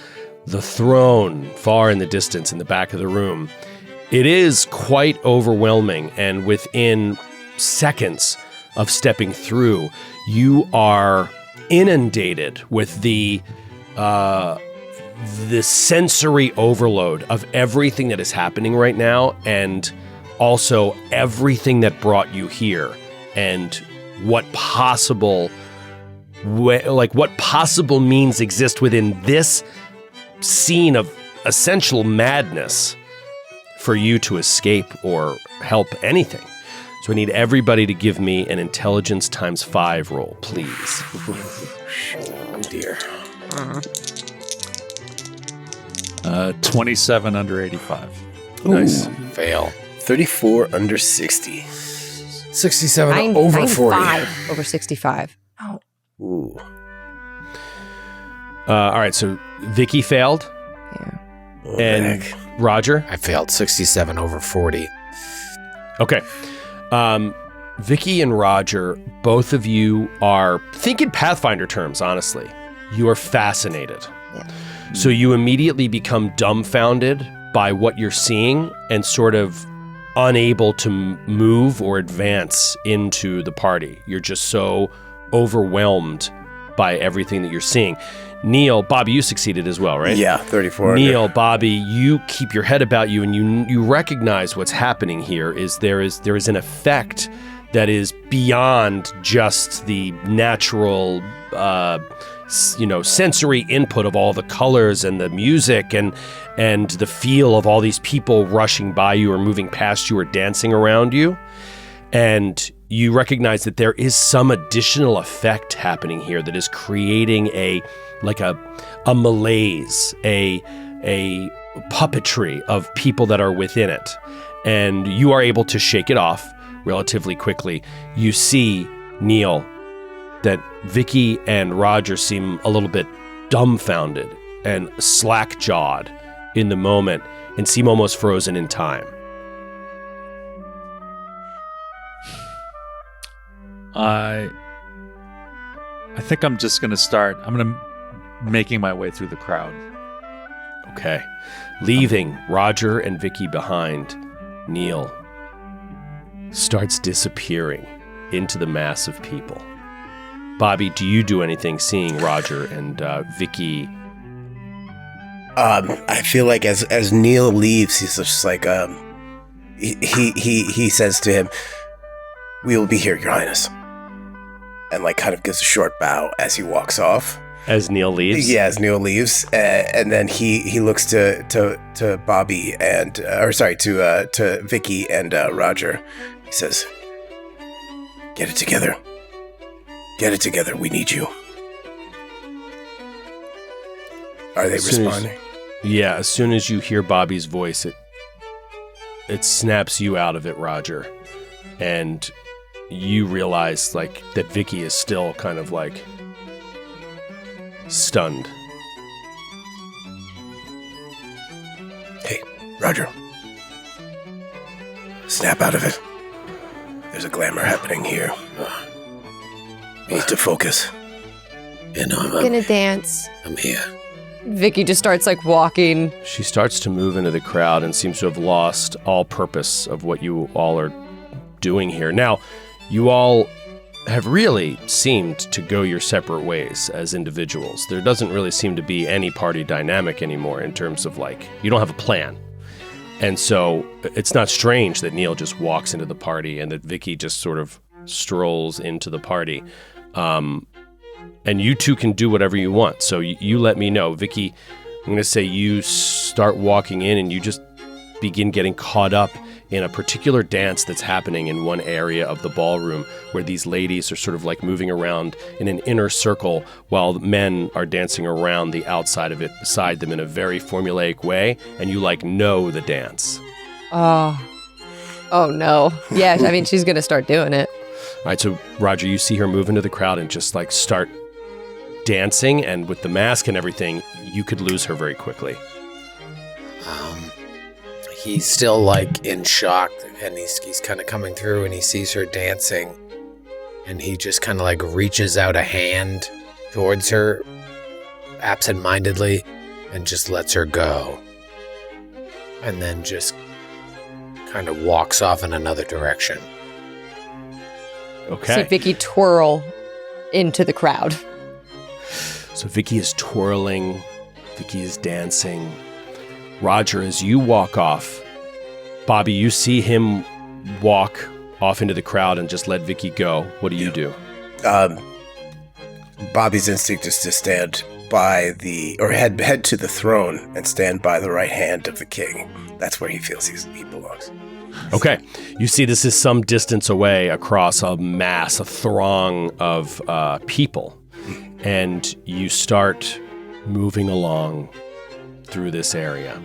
the throne far in the distance in the back of the room. It is quite overwhelming, and within seconds of stepping through, you are inundated with the sensory overload of everything that is happening right now, and also everything that brought you here, and what possible means exist within this scene of essential madness for you to escape or help anything. So I need everybody to give me an intelligence times 5 roll, please. Oh dear. 27 under 85. Nice. Fail. 34 under 60. 67 over 40. 95 over 65. Oh. Ooh. All right, so Vicky failed. Yeah. Oh, And heck. Roger? I failed 67 over 40. Okay. Vicky and Roger, both of you are, think in Pathfinder terms, honestly. You are fascinated. Yeah. So you immediately become dumbfounded by what you're seeing and sort of unable to move or advance into the party. You're just so overwhelmed by everything that you're seeing. Neil, Bobby, you succeeded as well, right? Yeah, 34 Neil, under. Bobby, you keep your head about you, and you recognize what's happening here is there is an effect that is beyond just the natural sensory input of all the colors and the music and the feel of all these people rushing by you or moving past you or dancing around you. And you recognize that there is some additional effect happening here that is creating a malaise, a puppetry of people that are within it. And you are able to shake it off relatively quickly. You see, Neil, that Vicky and Roger seem a little bit dumbfounded. and slack-jawed in the moment and seem almost frozen in time. I think I'm just going to making my way through the crowd. Okay. Leaving Roger and Vicky behind, Neil starts disappearing into the mass of people. Bobby, do you do anything seeing Roger and Vicky? I feel like as Neil leaves, he's just like, he says to him, "We will be here, Your Highness," and like kind of gives a short bow as he walks off. As Neil leaves? Yeah, as Neil leaves, and then he looks to Bobby and to Vicky and Roger. He says, "Get it together. Get it together. We need you." Are they responding? Yeah, as soon as you hear Bobby's voice, it snaps you out of it, Roger, and you realize like that Vicky is still kind of like stunned. Hey, Roger. Snap out of it. There's a glamour happening here. We need to focus. I'm gonna dance. I'm here. Vicky just starts like walking. She starts to move into the crowd and seems to have lost all purpose of what you all are doing here. Now, you all have really seemed to go your separate ways as individuals. There doesn't really seem to be any party dynamic anymore in terms of like, you don't have a plan. And so it's not strange that Neil just walks into the party and that Vicky just sort of strolls into the party. And you two can do whatever you want. So you let me know. Vicky, I'm going to say you start walking in and you just begin getting caught up in a particular dance that's happening in one area of the ballroom where these ladies are sort of like moving around in an inner circle while men are dancing around the outside of it beside them in a very formulaic way. And you like know the dance. Oh no. Yeah, I mean, she's going to start doing it. All right, so Roger, you see her move into the crowd and just like start dancing, and with the mask and everything, you could lose her very quickly. He's still like in shock, and he's kind of coming through, and he sees her dancing, and he just kind of like reaches out a hand towards her absentmindedly and just lets her go, and then just kind of walks off in another direction. Okay. See Vicky twirl into the crowd. So Vicky is twirling, Vicky is dancing. Roger, as you walk off, Bobby, you see him walk off into the crowd and just let Vicky go. What do you do? Bobby's instinct is to stand by head to the throne and stand by the right hand of the king. That's where he feels he belongs. Okay. You see this is some distance away across a throng of people. And you start moving along through this area.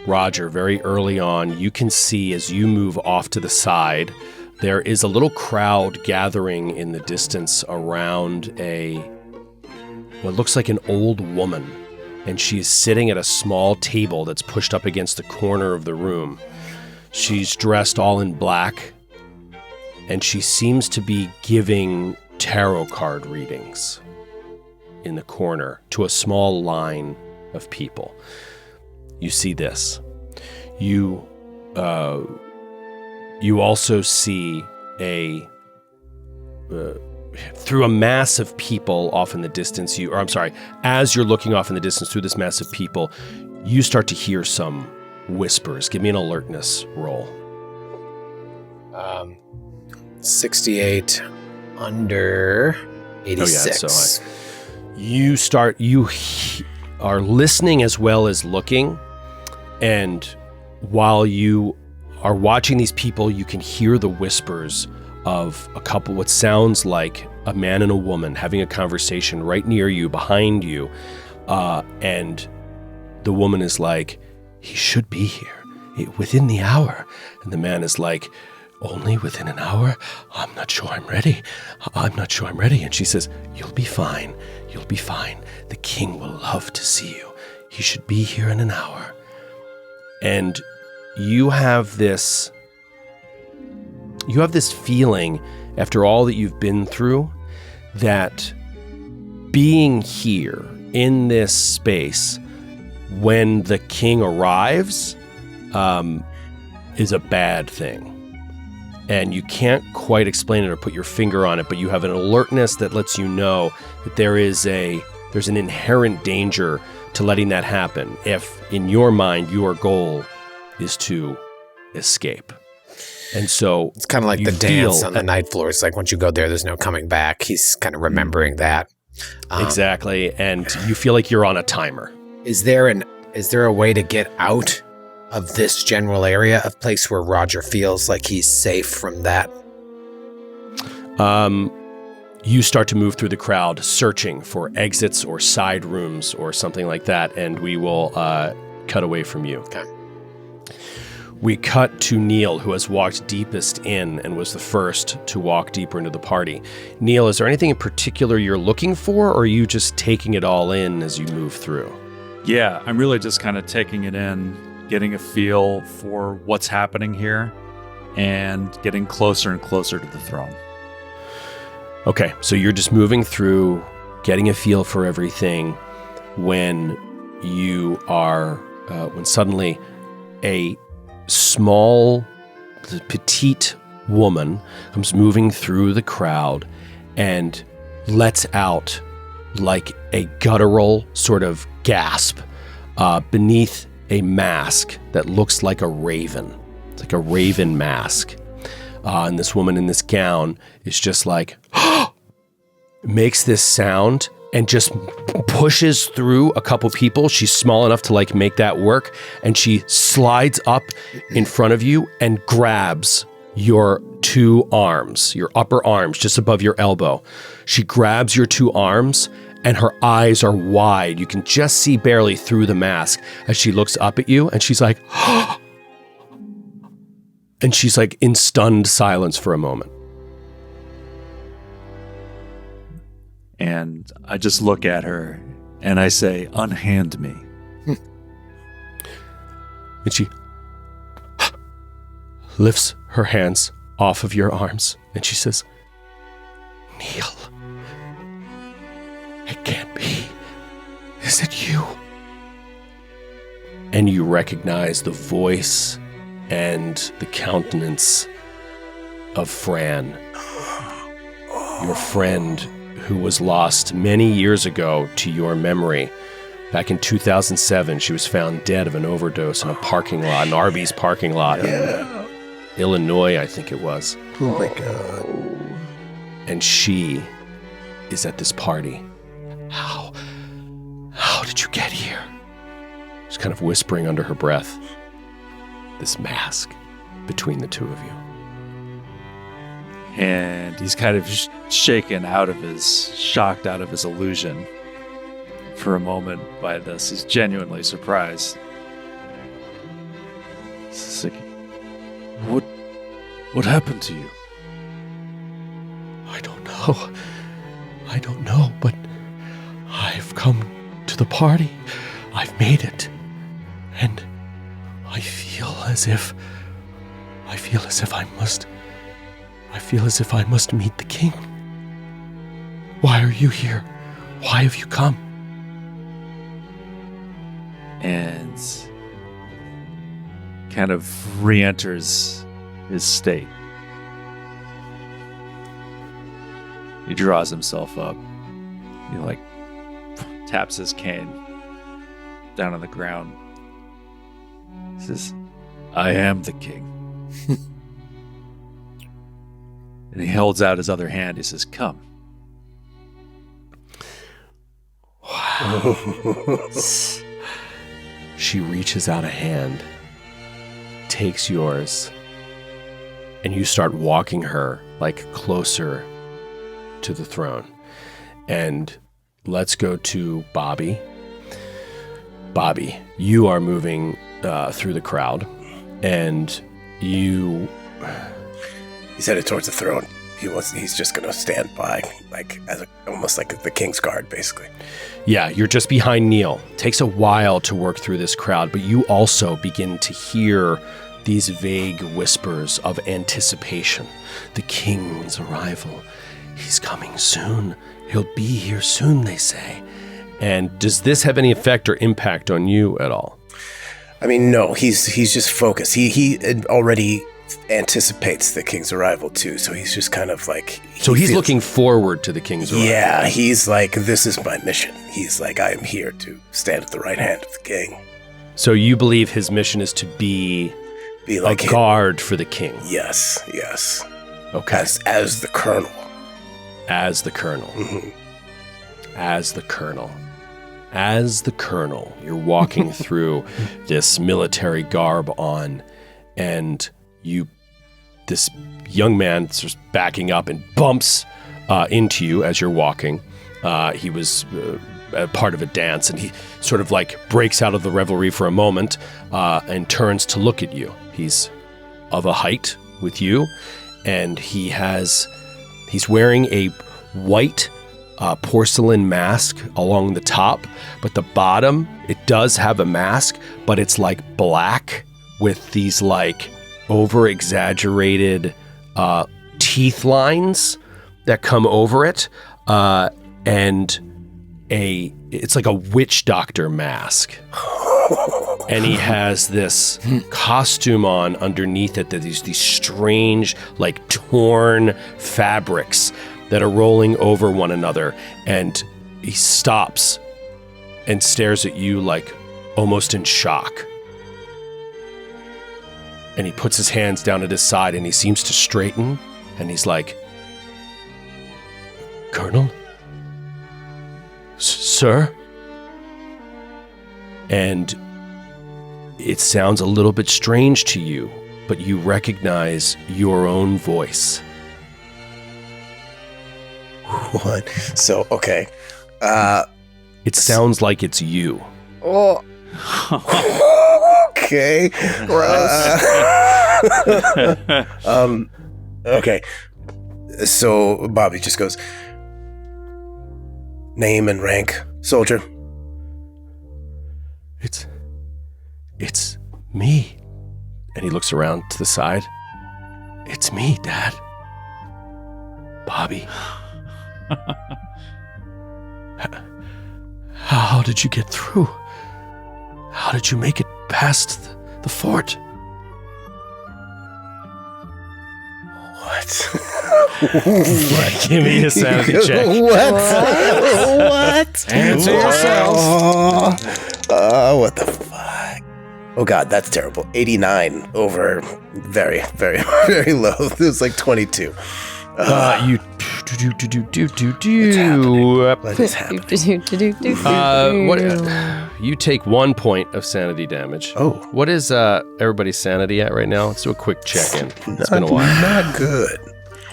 Roger, very early on, you can see as you move off to the side, there is a little crowd gathering in the distance around what looks like an old woman. And she is sitting at a small table that's pushed up against the corner of the room. She's dressed all in black, and she seems to be giving tarot card readings in the corner to a small line of people. You see this. You also see through a mass of people off in the distance, as you're looking off in the distance through this mass of people, you start to hear some whispers. Give me an alertness roll. 68 under 86. Oh yeah, so you are listening as well as looking, and while you are watching these people, you can hear the whispers of a couple, what sounds like a man and a woman having a conversation right near you, behind you, and the woman is like, "He should be here within the hour," and the man is like, only within an hour? I'm not sure I'm ready. And she says, you'll be fine. You'll be fine. The king will love to see you. He should be here in an hour. And you have this feeling after all that you've been through that being here in this space when the king arrives is a bad thing. And you can't quite explain it or put your finger on it, but you have an alertness that lets you know that there's an inherent danger to letting that happen if, in your mind, your goal is to escape. And so it's kind of like the dance on the night floor. It's like once you go there's no coming back. He's kind of remembering that. Exactly. And you feel like you're on a timer. Is there a way to get out of this general area, a place where Roger feels like he's safe from that? You start to move through the crowd, searching for exits or side rooms or something like that, and we will cut away from you. Okay. We cut to Neil, who has walked deepest in and was the first to walk deeper into the party. Neil, is there anything in particular you're looking for, or are you just taking it all in as you move through? Yeah, I'm really just kind of taking it in, getting a feel for what's happening here, and getting closer and closer to the throne. Okay, so you're just moving through, getting a feel for everything, when you are, when suddenly a small, petite woman comes moving through the crowd and lets out like a guttural sort of gasp beneath a mask that looks like a raven. It's like a raven mask. And this woman in this gown is just like, makes this sound and just pushes through a couple people. She's small enough to like make that work. And she slides up in front of you and grabs your two arms, your upper arms, just above your elbow. She grabs your two arms and her eyes are wide. You can just see barely through the mask as she looks up at you and she's like, and she's like in stunned silence for a moment. And I just look at her and I say, unhand me. And she lifts her hands off of your arms and she says, Neil, it can't be. Is it you? And you recognize the voice and the countenance of Fran, your friend who was lost many years ago to your memory. Back in 2007, she was found dead of an overdose in a parking lot, an Arby's parking lot in Illinois, I think it was. Oh my God. And she is at this party. How did you get here? She's kind of whispering under her breath. This mask between the two of you. And he's kind of shocked out of his illusion for a moment by this. He's genuinely surprised. It's like, what happened to you? I don't know, but I've come to the party. I've made it. And I feel as if I must meet the king. Why are you here? Why have you come? And kind of re-enters his state. He draws himself up. He like taps his cane down on the ground. He says, I am the king. And he holds out his other hand. He says, come. Wow. She reaches out a hand, takes yours, and you start walking her like closer to the throne. And let's go to Bobby. Bobby, you are moving through the crowd, and you He's headed towards the throne. He's just going to stand by, like almost like the King's Guard, basically. Yeah, you're just behind Neil. Takes a while to work through this crowd, but you also begin to hear these vague whispers of anticipation. The king's arrival. He's coming soon. He'll be here soon, they say. And does this have any effect or impact on you at all? I mean, no, he's just focused. He already anticipates the king's arrival too, so he's just kind of like... He's looking forward to the king's arrival. Yeah, he's like, this is my mission. He's like, I am here to stand at the right hand of the king. So you believe his mission is to be like a guard for the king? Yes. Okay. As the colonel. As the colonel. Mm-hmm. As the colonel. As the colonel, you're walking through this military garb on, and this young man starts backing up and bumps into you as you're walking. He was a part of a dance, and he sort of like breaks out of the revelry for a moment and turns to look at you. He's of a height with you, and he's wearing a white porcelain mask along the top, but the bottom, it does have a mask, but it's like black with these like over-exaggerated teeth lines that come over it, and it's like a witch doctor mask. And he has this costume on underneath it that these strange, like torn fabrics that are rolling over one another. And he stops and stares at you like almost in shock. And he puts his hands down at his side and he seems to straighten. And he's like, Colonel? Sir? And it sounds a little bit strange to you, but you recognize your own voice. What? So, okay. It sounds like it's you. Oh. Okay. Gross. Okay. So Bobby just goes, name and rank, soldier. It's me. And he looks around to the side. It's me, Dad. Bobby. How did you get through? How did you make it past the fort? What? Give me a sanity check. What? Answer yourself. What the fuck? Oh God, that's terrible. 89 over very, very, very low. It was like 22. You What is happening? You take 1 point of sanity damage. Oh. What is everybody's sanity at right now? Let's do a quick check-in. It's been a while. Not good.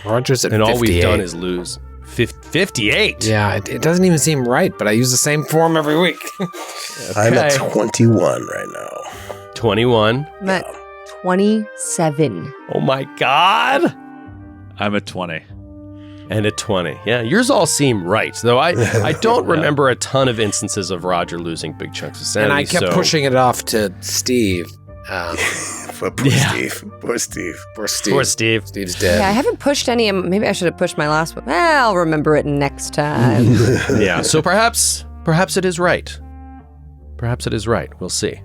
Roger's at And 58. all we've done is lose. 58? Yeah, it doesn't even seem right, but I use the same form every week. I'm at 21 right now. 21. I'm at 27. Oh my God. I'm at 20. And at 20. Yeah, yours all seem right. Though I don't remember a ton of instances of Roger losing big chunks of sanity. And I kept pushing it off to Steve. Poor Steve. Steve's dead. Yeah, I haven't pushed any. Maybe I should have pushed my last one. I'll remember it next time. Yeah, so perhaps it is right. Perhaps it is right. We'll see.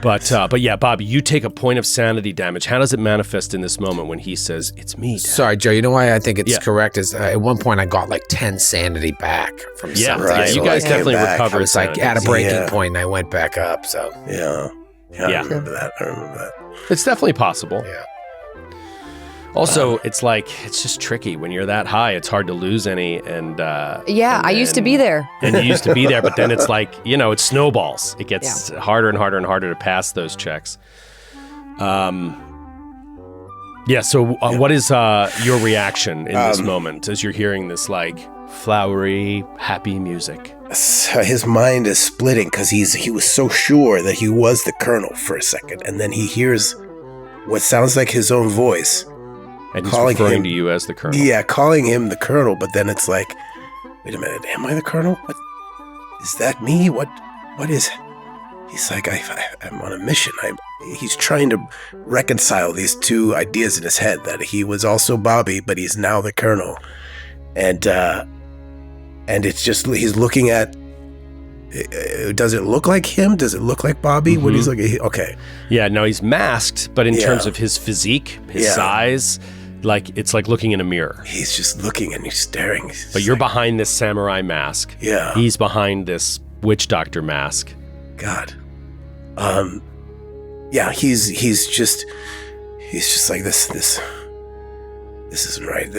But yeah, Bobby, you take a point of sanity damage. How does it manifest in this moment when he says, it's me, Dad? Sorry, Joe, you know why I think it's correct is at one point I got like 10 sanity back from something. right. You So guys I definitely came back. recovered. I was like at a sanity. breaking point and I went back up, so. Yeah, Yeah. I remember that. It's definitely possible. Yeah. Also, it's just tricky. When you're that high, it's hard to lose any. And Yeah, I used to be there. And you used to be there, but then it's like, it snowballs. It gets harder and harder and harder to pass those checks. So what is your reaction in this moment as you're hearing this like flowery, happy music? So his mind is splitting because he was so sure that he was the colonel for a second, and then he hears what sounds like his own voice. And he's referring to you as the Colonel. Yeah, calling him the Colonel, but then it's like, wait a minute, am I the Colonel? What is that me? What is? He's like, I'm on a mission. He's trying to reconcile these two ideas in his head, that he was also Bobby, but he's now the Colonel. And it's just, he's looking at, does it look like him? Does it look like Bobby? Mm-hmm. What he's looking, okay. Yeah, no, he's masked, but in terms of his physique, his size, like it's like looking in a mirror. He's just looking and he's staring. But you're behind this samurai mask. Yeah. He's behind this witch doctor mask. God. Yeah, he's just like this isn't right.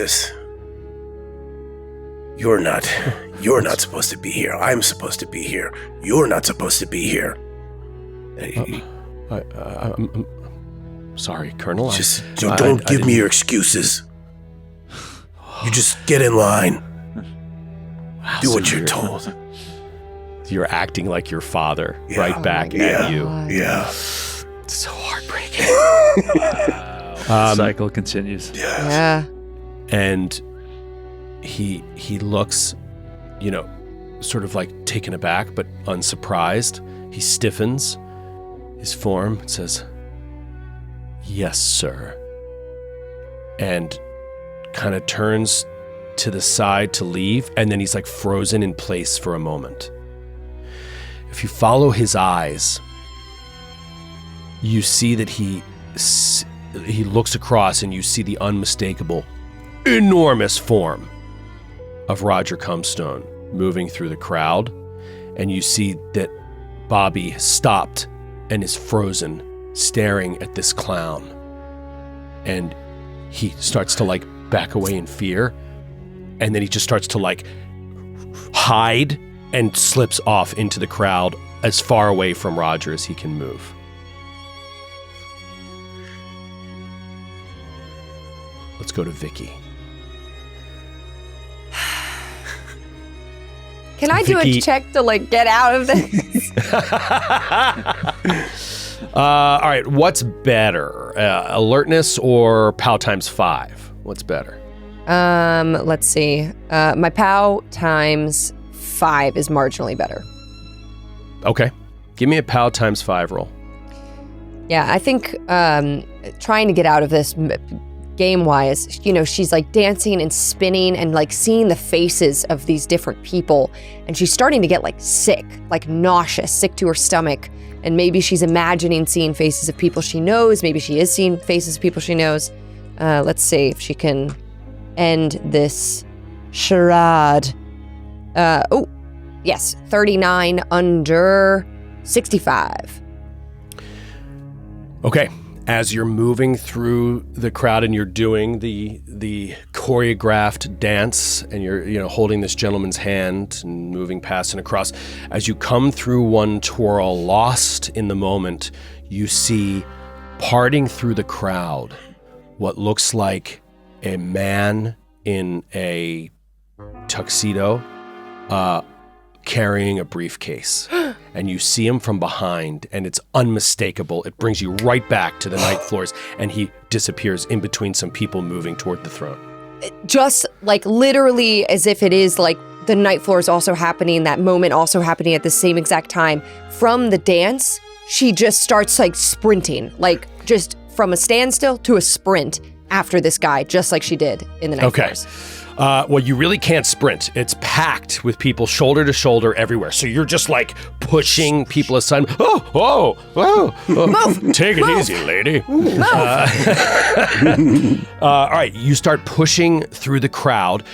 You're not supposed to be here. I'm supposed to be here. You're not supposed to be here. I'm sorry, Colonel. Don't give me your excuses. You just get in line. Wow, Do what you're told. You're acting like your father right back at you. Yeah. It's so heartbreaking. Cycle continues. Yeah. And he looks, sort of like taken aback but unsurprised. He stiffens his form and says, "Yes, sir." And kind of turns to the side to leave, and then he's like frozen in place for a moment. If you follow his eyes, you see that he looks across and you see the unmistakable, enormous form of Roger Comstone moving through the crowd. And you see that Bobby stopped and is frozen, staring at this clown. And he starts to like back away in fear. And then he just starts to like hide and slips off into the crowd as far away from Roger as he can move. Let's go to Vicky. Can I do a check to like get out of this? All right, what's better? Alertness or POW times 5? What's better? Let's see. My POW times 5 is marginally better. Okay. Give me a POW times 5 roll. Yeah, I think trying to get out of this game-wise, she's like dancing and spinning and like seeing the faces of these different people, and she's starting to get like sick, like nauseous, sick to her stomach, and maybe she's imagining seeing faces of people she knows, maybe she is seeing faces of people she knows. Let's see if she can end this charade. Yes, 39 under 65. Okay. As you're moving through the crowd and you're doing the choreographed dance and you're holding this gentleman's hand and moving past and across, as you come through one twirl, lost in the moment, you see parting through the crowd what looks like a man in a tuxedo carrying a briefcase. And you see him from behind, and it's unmistakable. It brings you right back to the night floors, and he disappears in between some people moving toward the throne. Just like literally as if it is like the night floors also happening, that moment also happening at the same exact time. From the dance, she just starts like sprinting, like just from a standstill to a sprint after this guy, just like she did in the night floors. Well, you really can't sprint. It's packed with people shoulder to shoulder everywhere. So you're just like pushing people aside. Oh. Take it easy, lady. All right, you start pushing through the crowd,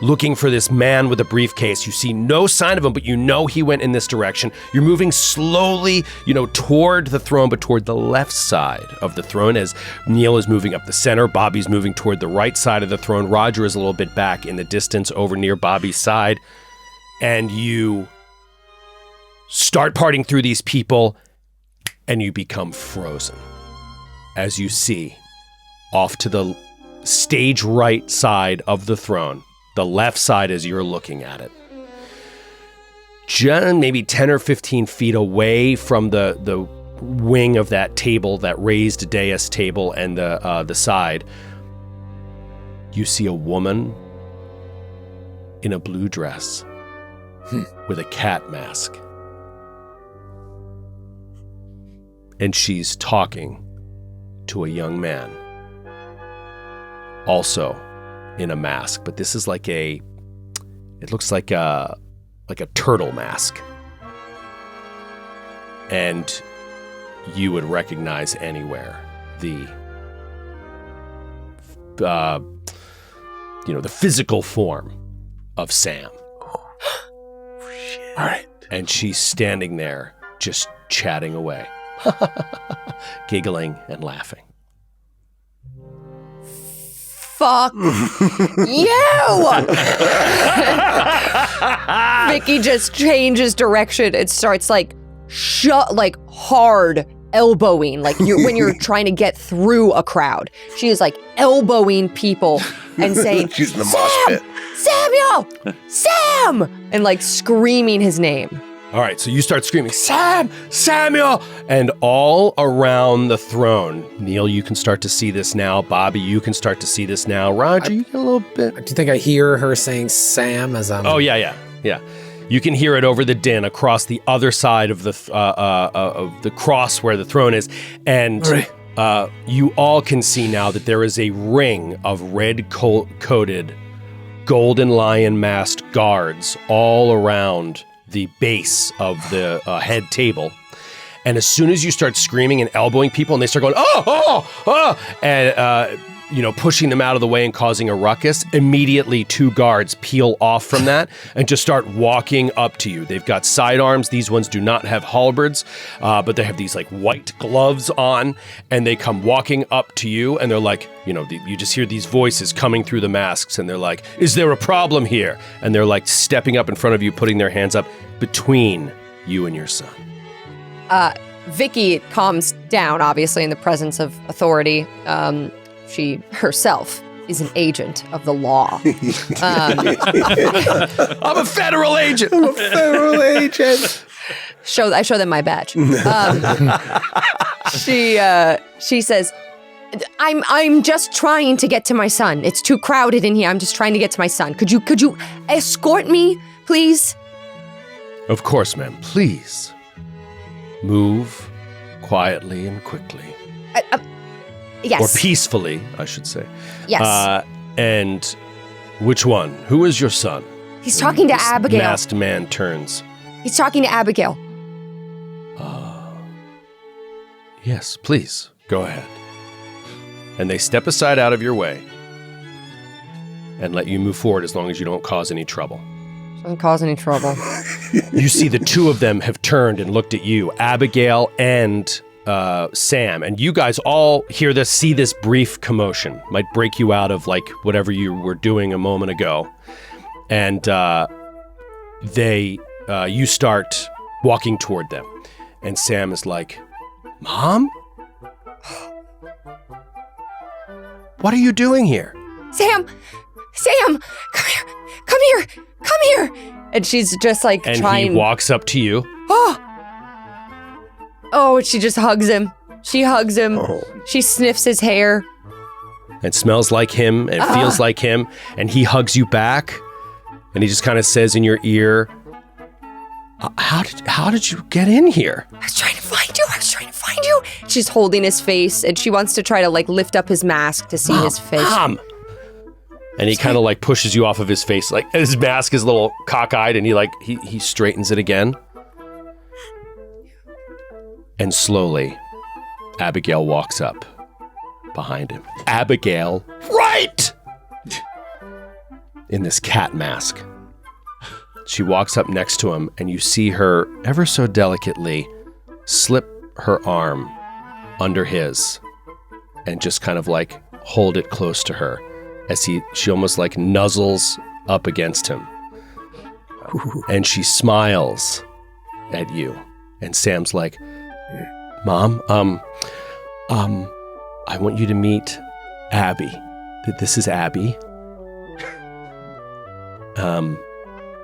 looking for this man with a briefcase. You see no sign of him, but you know he went in this direction. You're moving slowly, toward the throne, but toward the left side of the throne as Neil is moving up the center. Bobby's moving toward the right side of the throne. Roger is a little bit back in the distance over near Bobby's side. And you start parting through these people and you become frozen as you see off to the stage right side of the throne, the left side as you're looking at it. Maybe 10 or 15 feet away from the wing of that table, that raised dais table, and the side, you see a woman in a blue dress with a cat mask. And she's talking to a young man, also in a mask, but this is like it looks like a turtle mask. And you would recognize anywhere the physical form of Sam. Shit. All right. And she's standing there just chatting away, giggling and laughing. Fuck you! Vicky just changes direction and starts hard elbowing, when you're trying to get through a crowd. She is elbowing people and saying, she's in the mosh pit. Samuel! Sam! And screaming his name. All right, so you start screaming, Sam! Samuel! And all around the throne, Neil, you can start to see this now. Bobby, you can start to see this now. Roger, you get a little bit. Do you think I hear her saying Sam as I'm... Oh, yeah. You can hear it over the din across the other side of the cross where the throne is. And you all can see now that there is a ring of red-coated, golden lion-masked guards all around the base of the head table. And as soon as you start screaming and elbowing people and they start going, and pushing them out of the way and causing a ruckus, immediately 2 guards peel off from that and just start walking up to you. They've got sidearms. These ones do not have halberds, but they have these white gloves on, and they come walking up to you, and they're you just hear these voices coming through the masks, and they're like, is there a problem here? And they're stepping up in front of you, putting their hands up between you and your son. Vicky calms down, obviously, in the presence of authority. She herself is an agent of the law. I'm a federal agent. I show them my badge. She says, I'm just trying to get to my son. It's too crowded in here. I'm just trying to get to my son. Could you escort me, please? Of course, ma'am. Please move quietly and quickly. Yes. Or peacefully, I should say. Yes. And which one? Who is your son? He's talking to Abigail. Masked man turns. He's talking to Abigail. Yes, please, go ahead. And they step aside out of your way and let you move forward as long as you don't cause any trouble. Doesn't cause any trouble. You see the 2 of them have turned and looked at you, Abigail and Sam, and you guys all see this brief commotion. Might break you out of whatever you were doing a moment ago. And you start walking toward them. And Sam is like, Mom? What are you doing here? Sam, come here. And she's just and trying. He walks up to you. Oh, she just hugs him. She hugs him. Oh. She sniffs his hair. And smells like him and feels like him. And he hugs you back. And he just kind of says in your ear, how did you get in here? I was trying to find you. She's holding his face, and she wants to try to lift up his mask to see his face. Mom! And he kind of pushes you off of his face. His mask is a little cockeyed, and he straightens it again. And slowly, Abigail walks up behind him. Abigail, right! In this cat mask. She walks up next to him, and you see her ever so delicately slip her arm under his and just kind of hold it close to her as she almost nuzzles up against him. And she smiles at you. And Sam's like, Mom, I want you to meet Abby. This is Abby.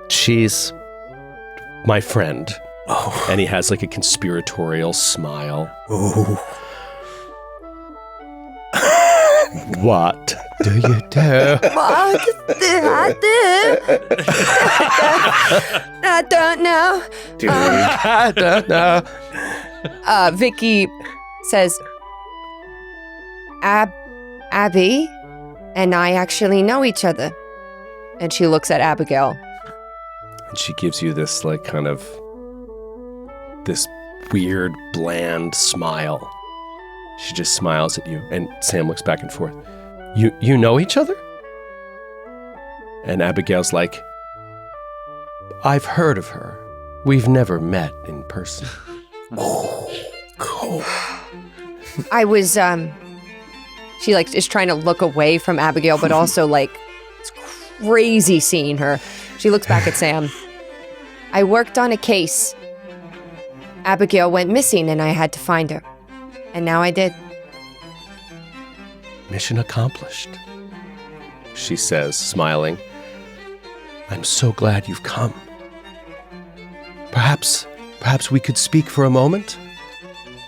She's my friend. Oh. And he has like a conspiratorial smile. Oh. What do you do? What did I do? I don't know. Dude. I don't know. Vicky says, Abby and I actually know each other. And she looks at Abigail. And she gives you this like kind of this weird, bland smile. She just smiles at you, and Sam looks back and forth. You know each other? And Abigail's like, I've heard of her. We've never met in person. Oh, cool. I was, she like is trying to look away from Abigail, but also like, it's crazy seeing her. She looks back at Sam. I worked on a case. Abigail went missing and I had to find her. And now I did. Mission accomplished, she says, smiling. I'm so glad you've come. Perhaps we could speak for a moment?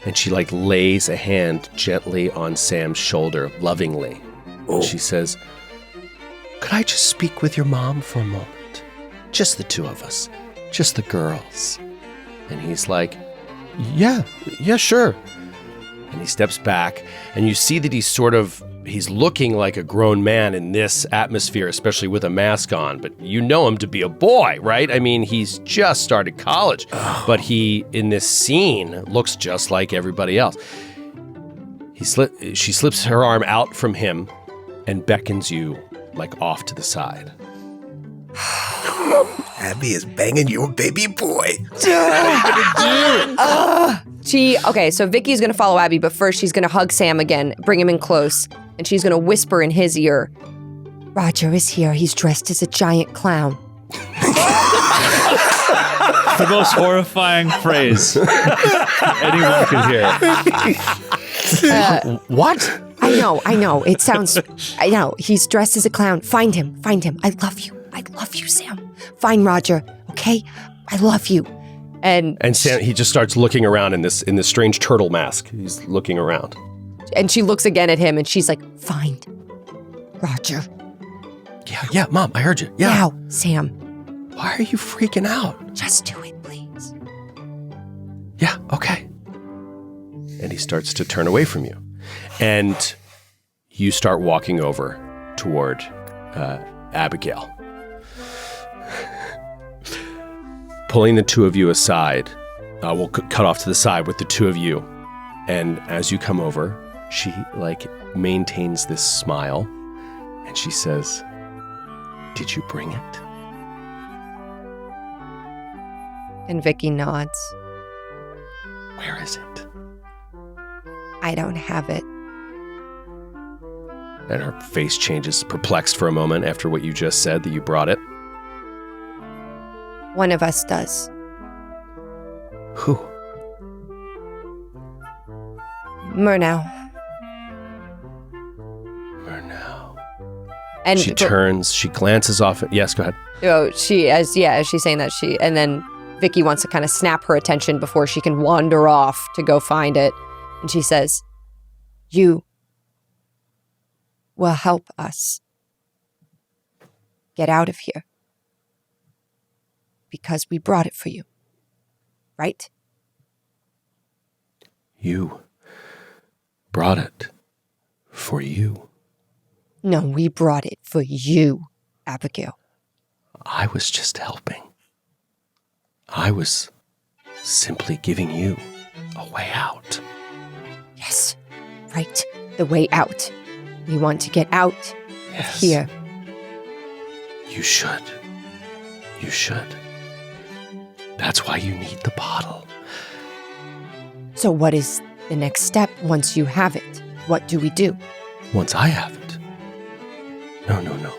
And she like lays a hand gently on Sam's shoulder, lovingly. Oh. And she says, could I just speak with your mom for a moment? Just the two of us. Just the girls. And he's like, yeah, sure. And he steps back, and you see that he's looking like a grown man in this atmosphere, especially with a mask on, but you know him to be a boy, right? I mean, he's just started college, but he, in this scene, looks just like everybody else. She slips her arm out from him and beckons you, like, off to the side. Abby is banging your baby boy. Okay, so Vicky's gonna follow Abby, but first she's gonna hug Sam again, bring him in close, and she's gonna whisper in his ear, Roger is here, he's dressed as a giant clown. The most horrifying phrase anyone could hear. What? I know, it sounds, I know, he's dressed as a clown. Find him, I love you, Sam. Find Roger, okay? I love you. And Sam, he just starts looking around in this strange turtle mask. He's looking around. And she looks again at him and she's like, find Roger. Yeah, Mom, I heard you. Yeah. Now, Sam. Why are you freaking out? Just do it, please. Yeah, okay. And he starts to turn away from you. And you start walking over toward Abigail. Pulling the two of you aside, we'll cut off to the side with the two of you. And as you come over, she like maintains this smile and she says, did you bring it? And Vicky nods. Where is it? I don't have it. And her face changes, perplexed for a moment after what you just said, that you brought it. One of us does. Who? Murnau. And she turns, she glances off. Yes, go ahead. Oh, as she's saying that, and then Vicky wants to kind of snap her attention before she can wander off to go find it. And she says, you will help us get out of here. Because we brought it for you. Right? You brought it for you. No, we brought it for you, Abigail. I was just helping. I was simply giving you a way out. Yes, right. The way out. We want to get out of here. You should. You should. That's why you need the bottle. So what is the next step once you have it? What do we do? Once I have it. No.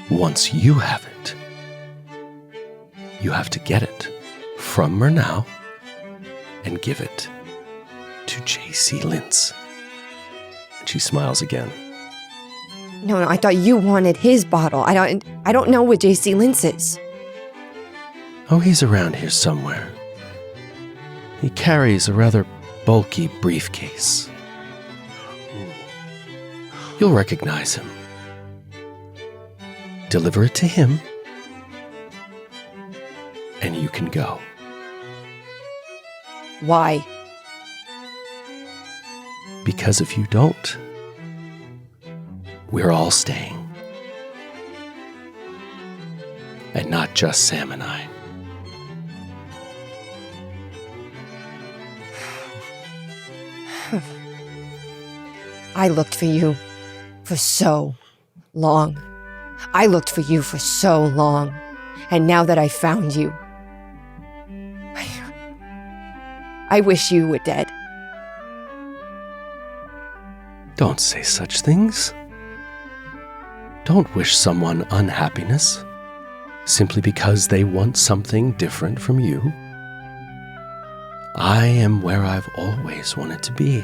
Once you have it. You have to get it from Murnau and give it to J.C. Lintz. And she smiles again. No, I thought you wanted his bottle. I don't know what J.C. Lintz is. Oh, he's around here somewhere. He carries a rather bulky briefcase. You'll recognize him. Deliver it to him, and you can go. Why? Because if you don't, we're all staying. And not just Sam and I. I looked for you for so long. I looked for you for so long. And now that I found you, I wish you were dead. Don't say such things. Don't wish someone unhappiness simply because they want something different from you. I am where I've always wanted to be.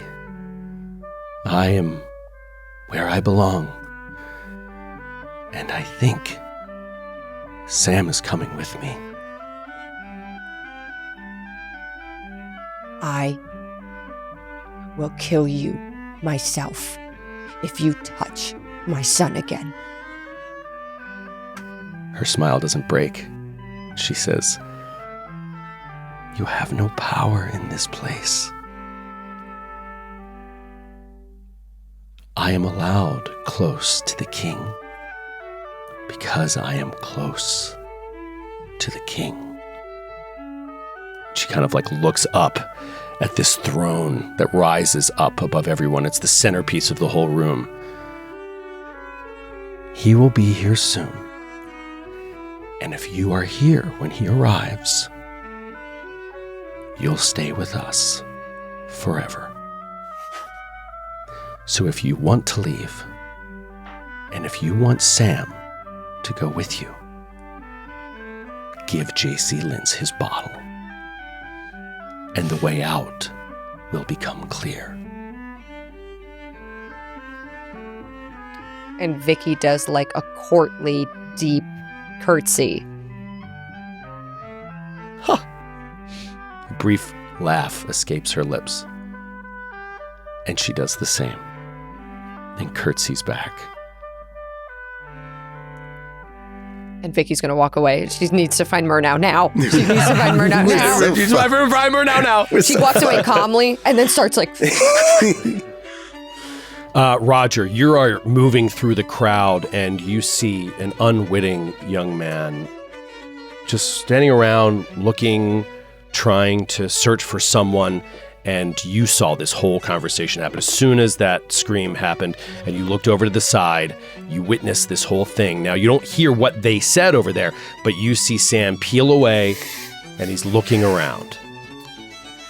I am where I belong. And I think Sam is coming with me. I will kill you myself if you touch my son again. Her smile doesn't break. She says, "You have no power in this place. I am allowed close to the king because I am close to the king." She kind of like looks up at this throne that rises up above everyone. It's the centerpiece of the whole room. He will be here soon. And if you are here when he arrives, you'll stay with us forever. So if you want to leave, and if you want Sam to go with you, give J.C. Lentz his bottle, and the way out will become clear. And Vicky does like a courtly, deep curtsy. Huh. A brief laugh escapes her lips. And she does the same, and curtsies back. And Vicky's gonna walk away. She needs to find Murnau now. She needs to find Murnau now. She needs to find Murnau now. She walks away calmly and then starts like... Roger, you are moving through the crowd and you see an unwitting young man just standing around looking, trying to search for someone, and you saw this whole conversation happen. As soon as that scream happened and you looked over to the side, you witnessed this whole thing. Now, you don't hear what they said over there, but you see Sam peel away and he's looking around.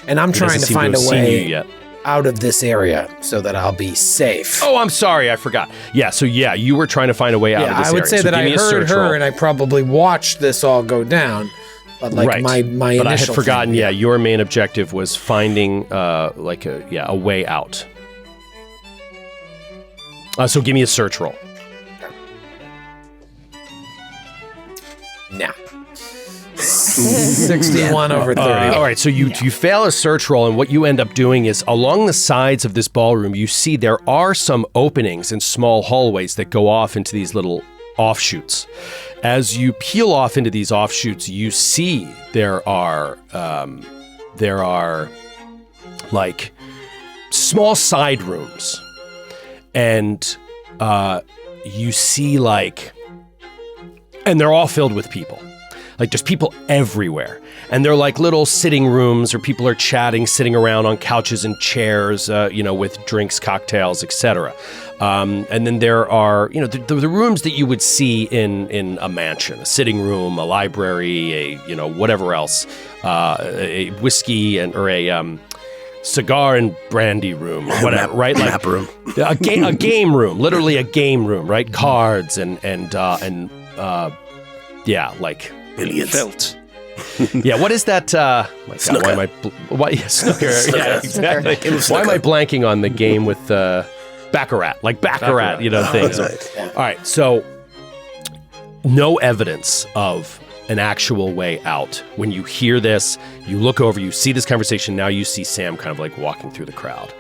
And I'm trying to find a way out of this area so that I'll be safe. Oh, I'm sorry, I forgot. Yeah, so you were trying to find a way out of this area. I would say that I heard her and I probably watched this all go down. But like my initial But I had forgotten, thing, your main objective was finding a way out. So give me a search roll. Nah. 61 over 30. All right, so you fail a search roll, and what you end up doing is along the sides of this ballroom, you see there are some openings and small hallways that go off into these little offshoots. As you peel off into these offshoots, you see there are like small side rooms, and you see and they're all filled with people. Like there's people everywhere, and they're like little sitting rooms, or people are chatting, sitting around on couches and chairs, with drinks, cocktails, etc. And then there are, the rooms that you would see in a mansion, a sitting room, a library, whatever else, a whiskey or a cigar and brandy room, or whatever, right? Map room, a game room, literally a game room, right? Cards and billiards. Felt. Yeah, what is that? My God, why am I? Snooker. Yeah, exactly. Why am I blanking on the game with Baccarat? Like Baccarat, things. Right. All right, so no evidence of an actual way out. When you hear this, you look over, you see this conversation. Now you see Sam kind of like walking through the crowd,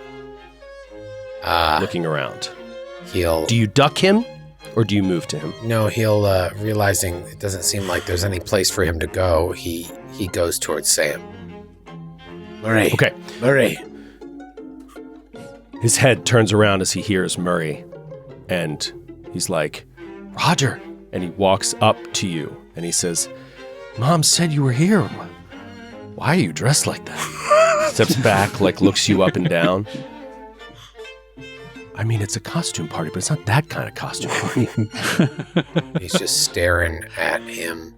looking around. Do you duck him or do you move to him? No, he'll, realizing it doesn't seem like there's any place for him to go, he goes towards Sam. Murray. Okay. Murray. His head turns around as he hears Murray, and he's like, Roger. And he walks up to you, and he says, Mom said you were here. Why are you dressed like that? Steps back, like looks you up and down. I mean, it's a costume party, but it's not that kind of costume party. He's just staring at him.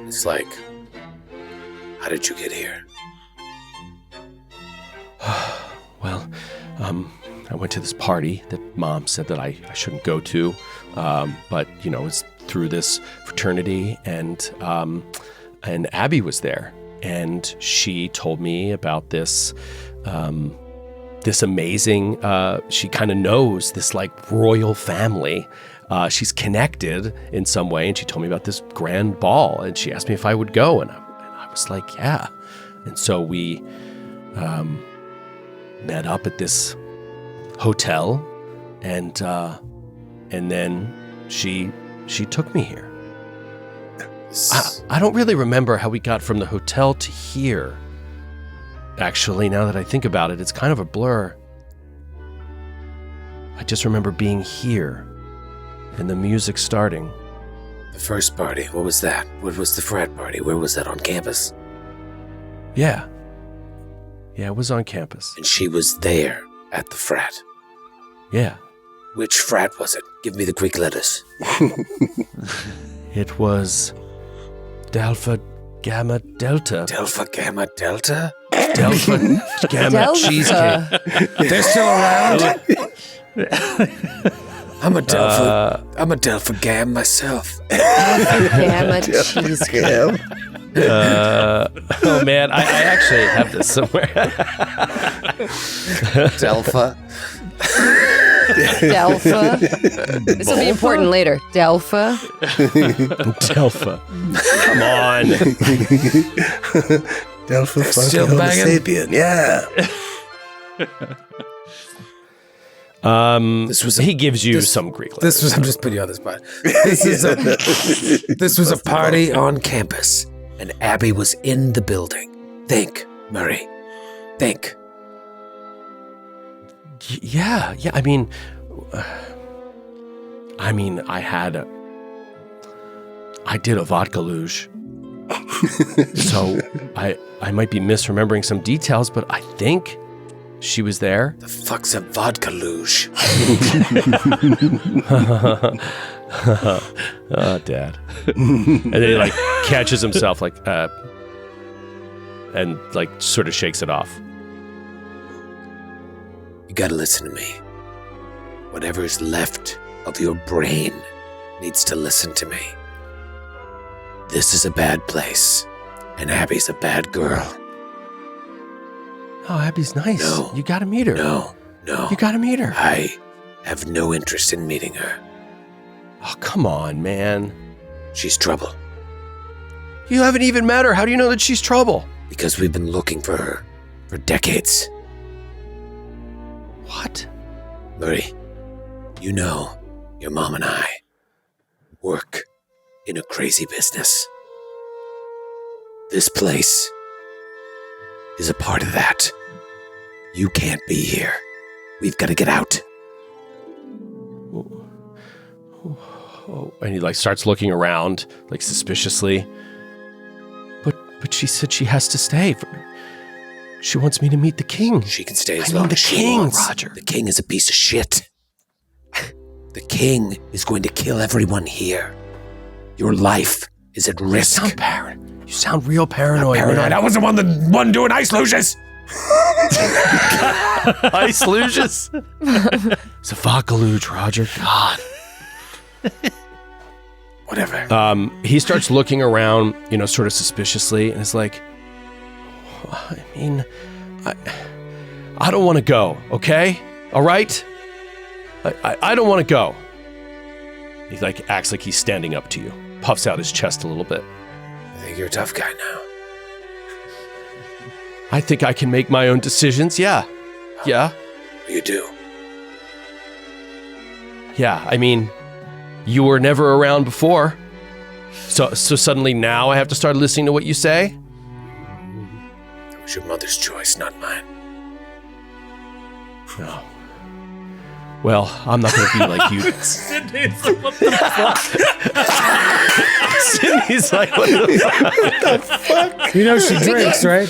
It's like, how did you get here? Well, I went to this party that Mom said that I shouldn't go to, but it's through this fraternity, and Abby was there, and she told me about this this amazing. She kind of knows this like royal family. She's connected in some way, and she told me about this grand ball, and she asked me if I would go, and I was like, yeah, and so we met up at this hotel, and then she took me here. I don't really remember how we got from the hotel to here. Actually, now that I think about it, it's kind of a blur. I just remember being here and the music starting. The first party, what was that? What was the frat party? Where was that, on campus? Yeah, it was on campus. And she was there at the frat? Yeah. Which frat was it? Give me the Greek letters. It was Delta Gamma Delta. Delta Gamma Delta? Delta Gamma Cheesecake. They're still around? I'm a Delta Gam myself. Gamma Cheesecake. Oh man, I actually have this somewhere. Delpha. Delpha. This will be important later. Delpha. Delpha. Come on. Delpha still Homo banging? sapien. Yeah. He gives you some Greek letters. I'm just putting you on the spot. This was a party on campus, and Abby was in the building. Think, Murray. Think. Yeah. I mean, I did a vodka luge. So I might be misremembering some details, but I think she was there. The fuck's a vodka luge? Oh, Dad. And then he like catches himself like, and like sort of shakes it off. You gotta listen to me. Whatever is left of your brain needs to listen to me. This is a bad place, and Abby's a bad girl. Oh, Abby's nice. No. You gotta meet her. No. You gotta meet her. I have no interest in meeting her. Oh, come on, man. She's trouble. You haven't even met her. How do you know that she's trouble? Because we've been looking for her for decades. What? Murray, you know your mom and I work in a crazy business. This place is a part of that. You can't be here. We've got to get out. Oh, and he like starts looking around like suspiciously. But she said she has to stay. She wants me to meet the king. She can stay as long as she wants. Roger. The king is a piece of shit. The king is going to kill everyone here. Your life is at risk. You sound real paranoid. Paranoid. I was the one doing ice luges. Ice luges? It's a vodka luge, Roger. God. Whatever. He starts looking around, sort of suspiciously, and is like, I mean, I don't want to go, okay? All right? I don't want to go. He like acts like he's standing up to you. puffs out his chest a little bit. I think you're a tough guy now. I think I can make my own decisions, yeah. Yeah. You do. Yeah, I mean, you were never around before. So suddenly now I have to start listening to what you say? It was your mother's choice, not mine. No. Well, I'm not going to be like you. Sydney's like, what the fuck? Sydney's like, what the fuck? You know she drinks, right?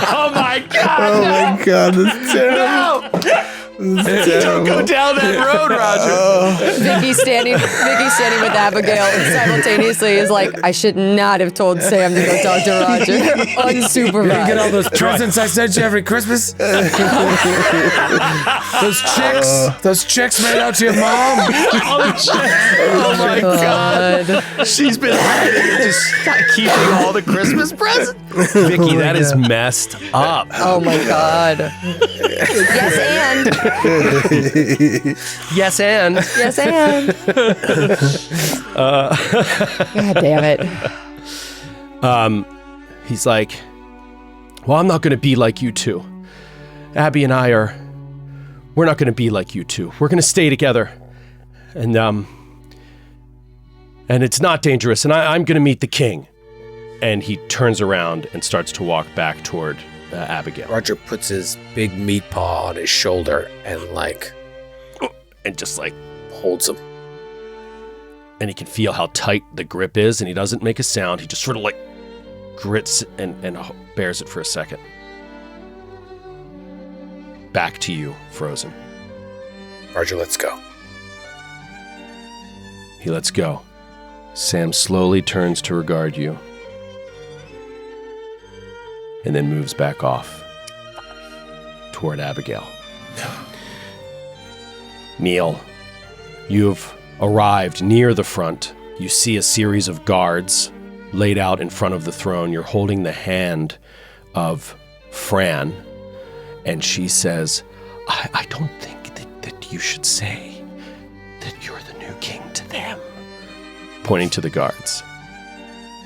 Oh my God. Oh my God, that's terrible. No! Don't go down that road, Roger. Vicky's standing with Abigail and simultaneously is like, I should not have told Sam to go talk to Roger. Unsupervised. You get all those presents I sent you every Christmas? Those chicks made out to your mom? Oh my God. She's been hiding and just keeping all the Christmas presents. Vicky, that is messed up. Oh my God. Yes, and. Yes, and. Yes, and. God damn it. He's like, well, I'm not going to be like you two. Abby and I we're not going to be like you two. We're going to stay together. And it's not dangerous. And I'm going to meet the king. And he turns around and starts to walk back toward Abigail. Roger puts his big meat paw on his shoulder and just holds him. And he can feel how tight the grip is, and he doesn't make a sound. He just sort of grits and bears it for a second. Back to you, frozen. Roger, let's go. He lets go. Sam slowly turns to regard you. And then moves back off toward Abigail. Neil, you've arrived near the front. You see a series of guards laid out in front of the throne. You're holding the hand of Fran, and she says, I don't think that you should say that you're the new king to them. Pointing to the guards.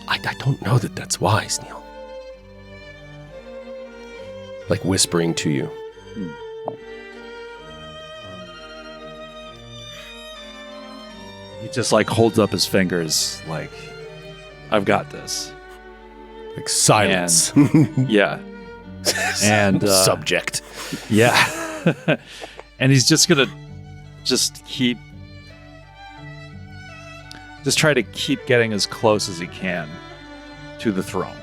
I don't know that that's wise, Neil. Whispering to you. He just holds up his fingers I've got this. Silence. And, yeah. And subject. Yeah. And he's just gonna try to keep getting as close as he can to the throne.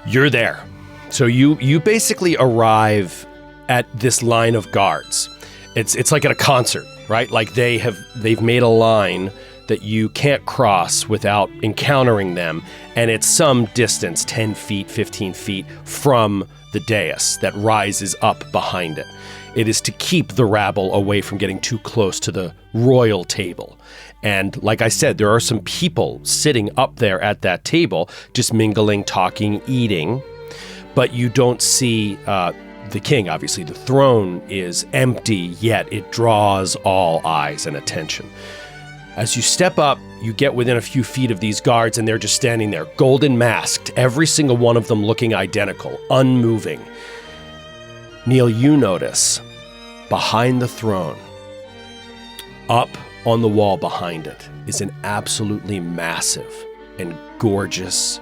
You're there. So you basically arrive at this line of guards. It's like at a concert, right? They've made a line that you can't cross without encountering them, and it's some distance, 10 feet, 15 feet from the dais that rises up behind it. It is to keep the rabble away from getting too close to the royal table. And like I said, there are some people sitting up there at that table, just mingling, talking, eating. But you don't see the king, obviously. The throne is empty, yet it draws all eyes and attention. As you step up, you get within a few feet of these guards, and they're just standing there, golden masked, every single one of them looking identical, unmoving. Neil, you notice, behind the throne, up on the wall behind it, is an absolutely massive and gorgeous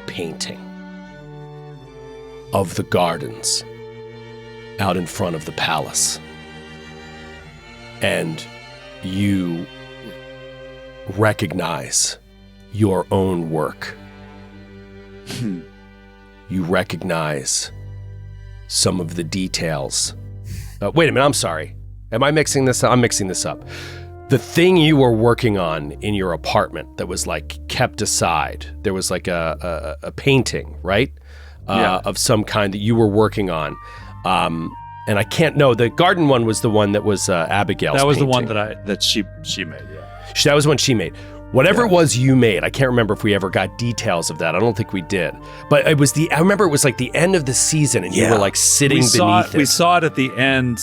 painting of the gardens out in front of the palace. And you recognize your own work. You recognize some of the details. Wait a minute, I'm sorry. Am I mixing this up? I'm mixing this up. The thing you were working on in your apartment that was kept aside, there was a painting, right? Of some kind that you were working on. And I can't know. The garden one was the one that was Abigail's That was painting. the one that she made, yeah. That was one she made. Whatever it was you made, I can't remember if we ever got details of that. I don't think we did. But I remember it was the end of the season, and you were sitting beneath it. We saw it at the end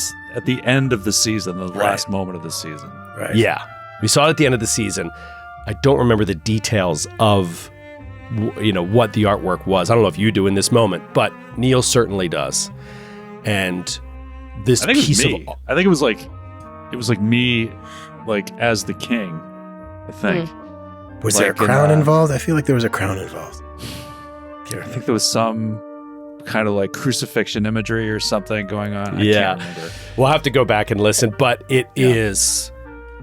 of the season, the last moment of the season. Right. Yeah. We saw it at the end of the season. I don't remember the details of, what the artwork was. I don't know if you do in this moment, but Neil certainly does. And this piece of... I think it was like me, like, as the king, I think. Was there a crown involved? I feel like there was a crown involved. I think there was some kind of like crucifixion imagery or something going on. I can't remember. We'll have to go back and listen, but it is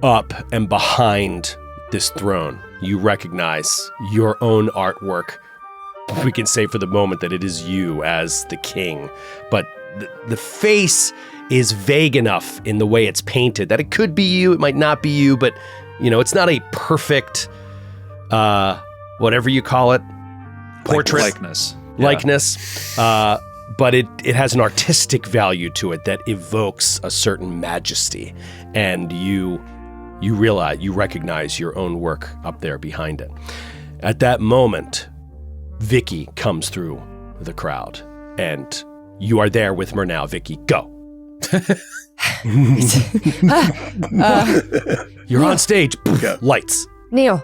up and behind this throne. You recognize your own artwork. We can say for the moment that it is you as the king, but the face is vague enough in the way it's painted that it could be you, it might not be you, but it's not a perfect, whatever you call it, portrait likeness. But it has an artistic value to it that evokes a certain majesty, and you recognize your own work up there behind it. At that moment, Vicky comes through the crowd, and you are there with her now. Vicky, go. You're on stage. Lights. Neil.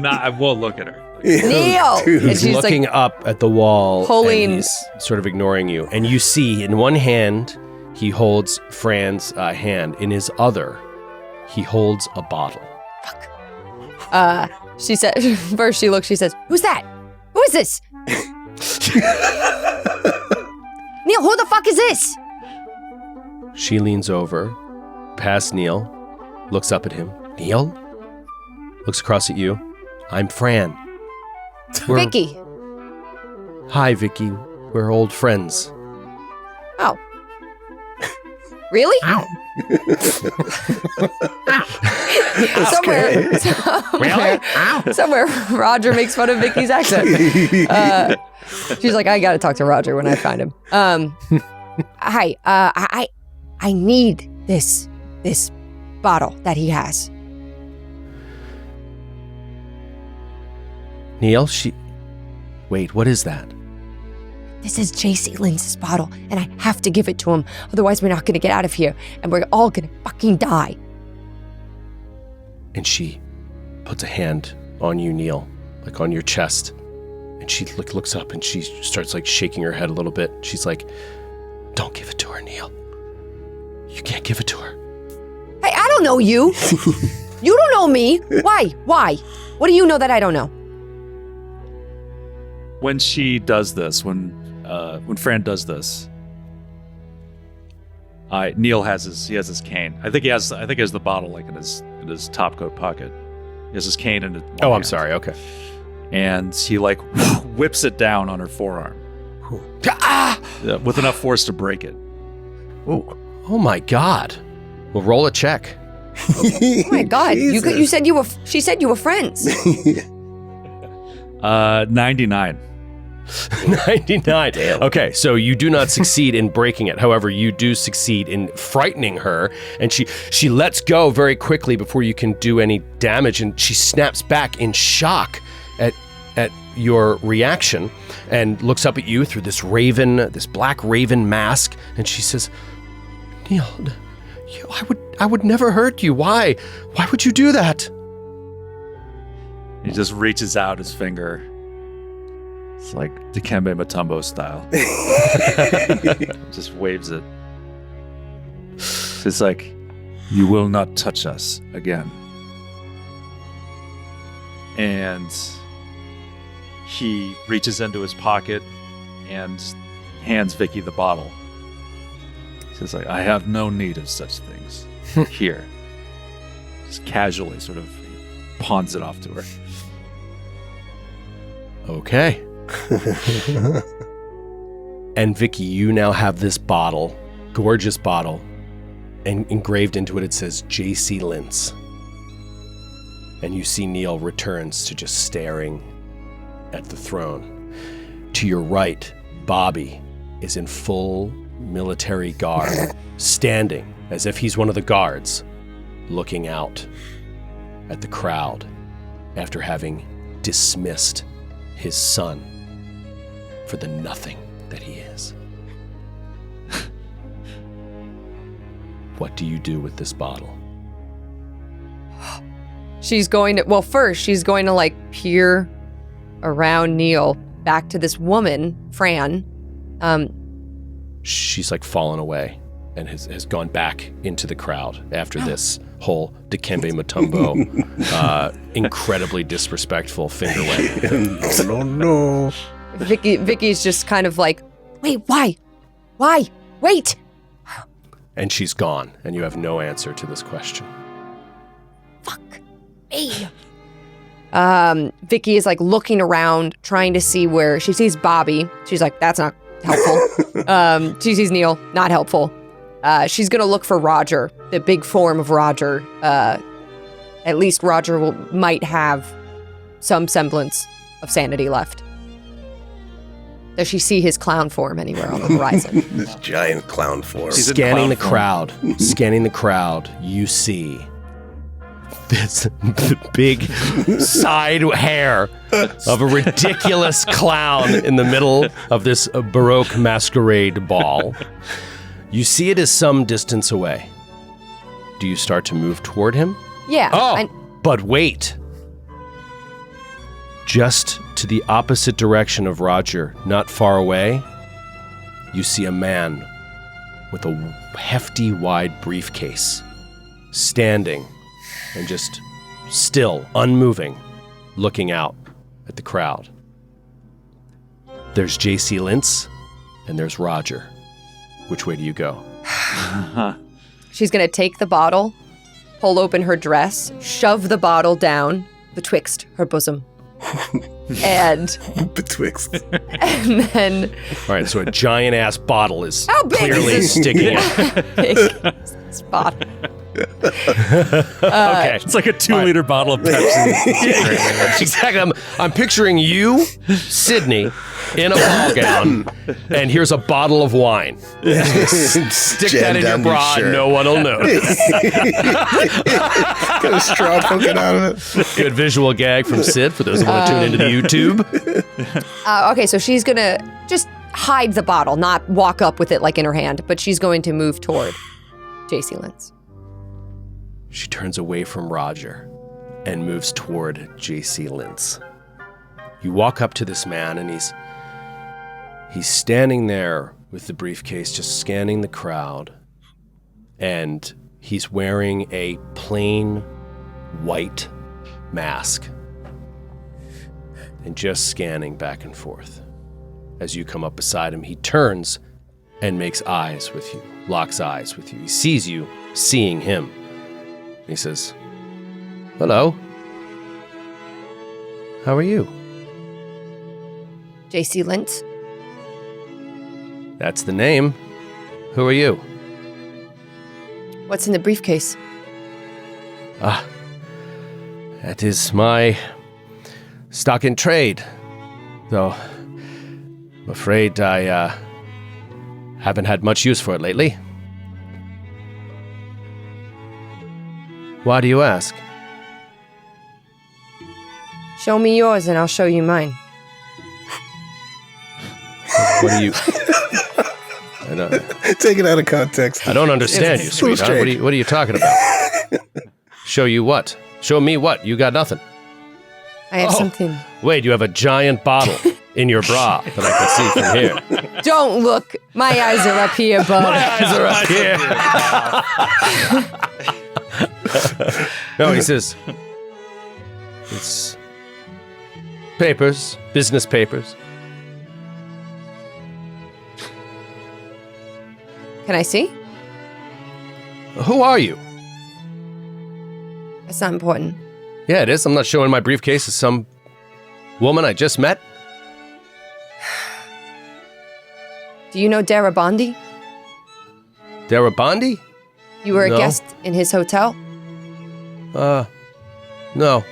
I will look at her. Neil! He's looking up at the wall, pulling, and he's sort of ignoring you. And you see, in one hand, he holds Fran's hand. In his other, he holds a bottle. Fuck. She said, first she looks, she says, "Who's that? Who is this?" Neil, who the fuck is this? She leans over, past Neil, looks up at him. Neil? Looks across at you. I'm Fran. Vicky. Hi, Vicky. We're old friends. Oh. Really? Ow. Somewhere Roger makes fun of Vicky's accent. She's like, I gotta talk to Roger when I find him. Hi, I need this bottle that he has. Neil, wait, what is that? This is J.C. Linz's bottle, and I have to give it to him. Otherwise, we're not gonna get out of here, and we're all gonna fucking die. And she puts a hand on you, Neil, like on your chest. And she looks up and she starts like shaking her head a little bit. She's like, "Don't give it to her, Neil. You can't give it to her." Hey, I don't know you. You don't know me. Why? What do you know that I don't know? When she does this, when Fran does this, Neil has his cane. I think he has the bottle like in his top coat pocket. He has his cane in his I'm hand. sorry. Okay. And he like whips it down on her forearm with enough force to break it. Oh my God. We'll roll a check. Oh my God. You said you were. She said you were friends. 99. 99. Damn. Okay, so you do not succeed in breaking it. However, you do succeed in frightening her, and she lets go very quickly before you can do any damage, and she snaps back in shock at your reaction and looks up at you through this black raven mask, and she says, "Neil, I would never hurt you. Why would you do that?" He just reaches out his finger. It's like Dikembe Mutombo style. Just waves it. It's like, "You will not touch us again." And he reaches into his pocket and hands Vicky the bottle. He says, like, "I have no need of such things. Here." Just casually sort of pawns it off to her. Okay. And Vicky, you now have this bottle, gorgeous bottle, and engraved into it says J.C. Linz. And you see Neil returns to just staring at the throne. To your right, Bobby is in full military garb, standing as if he's one of the guards, looking out at the crowd after having dismissed his son for the nothing that he is. What do you do with this bottle? She's going to, first she's going to like peer around Neil back to this woman, Fran. She's like fallen away and has gone back into the crowd after this whole Dikembe Mutombo, incredibly disrespectful finger wave. No. Vicky's just kind of like, wait, why? Wait. And she's gone, and you have no answer to this question. Fuck me. Vicky is like looking around, trying to see where she sees Bobby. She's like, that's not helpful. She sees Neil, not helpful. She's gonna look for Roger, the big form of Roger. At least Roger might have some semblance of sanity left. Does she see his clown form anywhere on the horizon? This giant clown form. Scanning the crowd, you see this big side hair of a ridiculous clown in the middle of this Baroque masquerade ball. You see it as some distance away. Do you start to move toward him? Yeah. But wait. Just to the opposite direction of Roger, not far away, you see a man with a hefty, wide briefcase, standing and just still, unmoving, looking out at the crowd. There's J.C. Lintz, and there's Roger. Which way do you go? She's going to take the bottle, pull open her dress, shove the bottle down betwixt her bosom. And betwixt. And then all right, so a giant ass bottle is how big clearly is sticking out. Big is this bottle. Okay, It's like a 2-liter bottle of Pepsi. exactly. I'm picturing you, Sydney, in a ball gown, and here's a bottle of wine. Stick that in your bra, and no one will notice. Got a straw poking out of it. Good visual gag from Sid for those who want to tune into the YouTube. Okay, so she's going to just hide the bottle, not walk up with it like in her hand, but she's going to move toward J.C. Lintz. She turns away from Roger and moves toward J.C. Lintz. You walk up to this man, and he's standing there with the briefcase, just scanning the crowd, and he's wearing a plain white mask and just scanning back and forth. As you come up beside him, he turns and makes eyes with you, locks eyes with you. He sees you, seeing him. He says, "Hello. How are you?" J.C. Lintz. That's the name. Who are you? What's in the briefcase? That is my stock in trade. Though, I'm afraid I haven't had much use for it lately. Why do you ask? Show me yours and I'll show you mine. What do you... Take it out of context. I don't understand you, sweetheart. What are you talking about? Show you what? Show me what? You got nothing. I have something. Wait, you have a giant bottle in your bra that I can see from here. Don't look. My eyes are up here, bud. My eyes are up here. No, he says, it's papers, business papers. Can I see? Who are you? It's not important. Yeah, it is. I'm not showing my briefcase to some woman I just met. Do you know Darabandi? Darabandi? You were No. a guest in his hotel? No.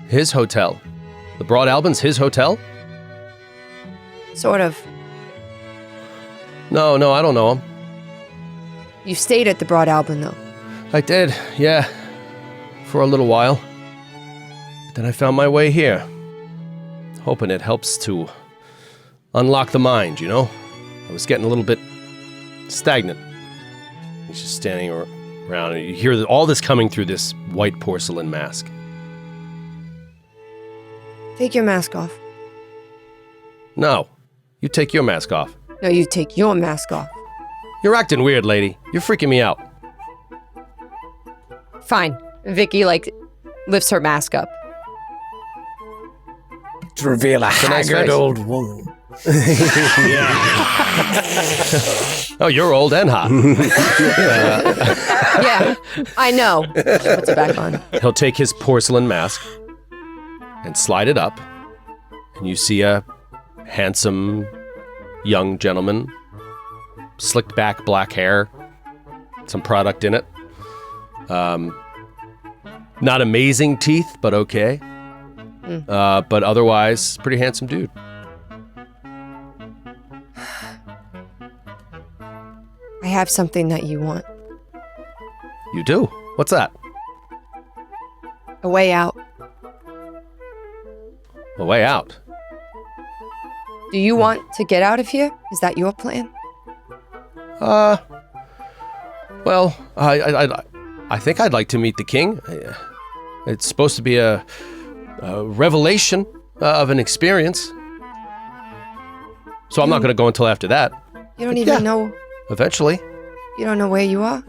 His hotel. The Broad Albin's his hotel? Sort of. No, I don't know him. You stayed at the Broad Albin, though. I did, yeah. For a little while. But then I found my way here. Hoping it helps to unlock the mind, you know? I was getting a little bit stagnant. He He's just standing around, and you hear all this coming through this white porcelain mask. Take your mask off. No, you take your mask off. No, you take your mask off. You're acting weird, lady. You're freaking me out. Fine. Vicky, lifts her mask up. To reveal a haggard old woman. Oh, you're old and hot. Yeah, I know. She puts it back on. He'll take his porcelain mask and slide it up, and you see a handsome young gentleman, slicked back black hair, some product in it. Not amazing teeth, but okay. But otherwise, pretty handsome dude. I have something that you want. You do? What's that? A way out. A way out? Do you want to get out of here? Is that your plan? Well, I think I'd like to meet the king. It's supposed to be a revelation of an experience. So I'm not going to go until after that. You don't even know. Eventually. You don't know where you are?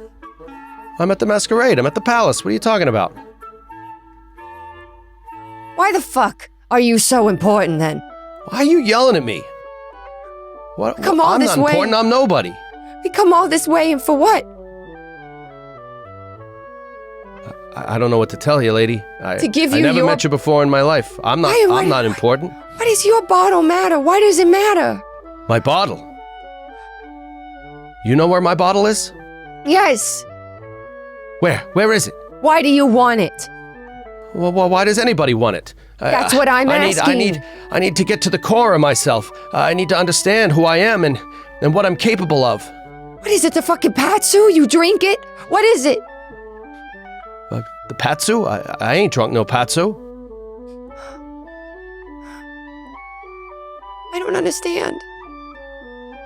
I'm at the Masquerade. I'm at the palace. What are you talking about? Why the fuck are you so important then? Why are you yelling at me? What? Come all I'm this not way. important. I'm nobody. We come all this way and for what? I don't know what to tell you, lady. To give you I never your... met you before in my life. I'm not important. Why does your bottle matter? Why does it matter? My bottle. You know where my bottle is? Yes. Where? Where is it? Why do you want it? Well, why does anybody want it? That's what I'm asking. I need to get to the core of myself. I need to understand who I am and what I'm capable of. What is it, the fucking patsu? You drink it? What is it? The patsu? I ain't drunk no patsu. I don't understand.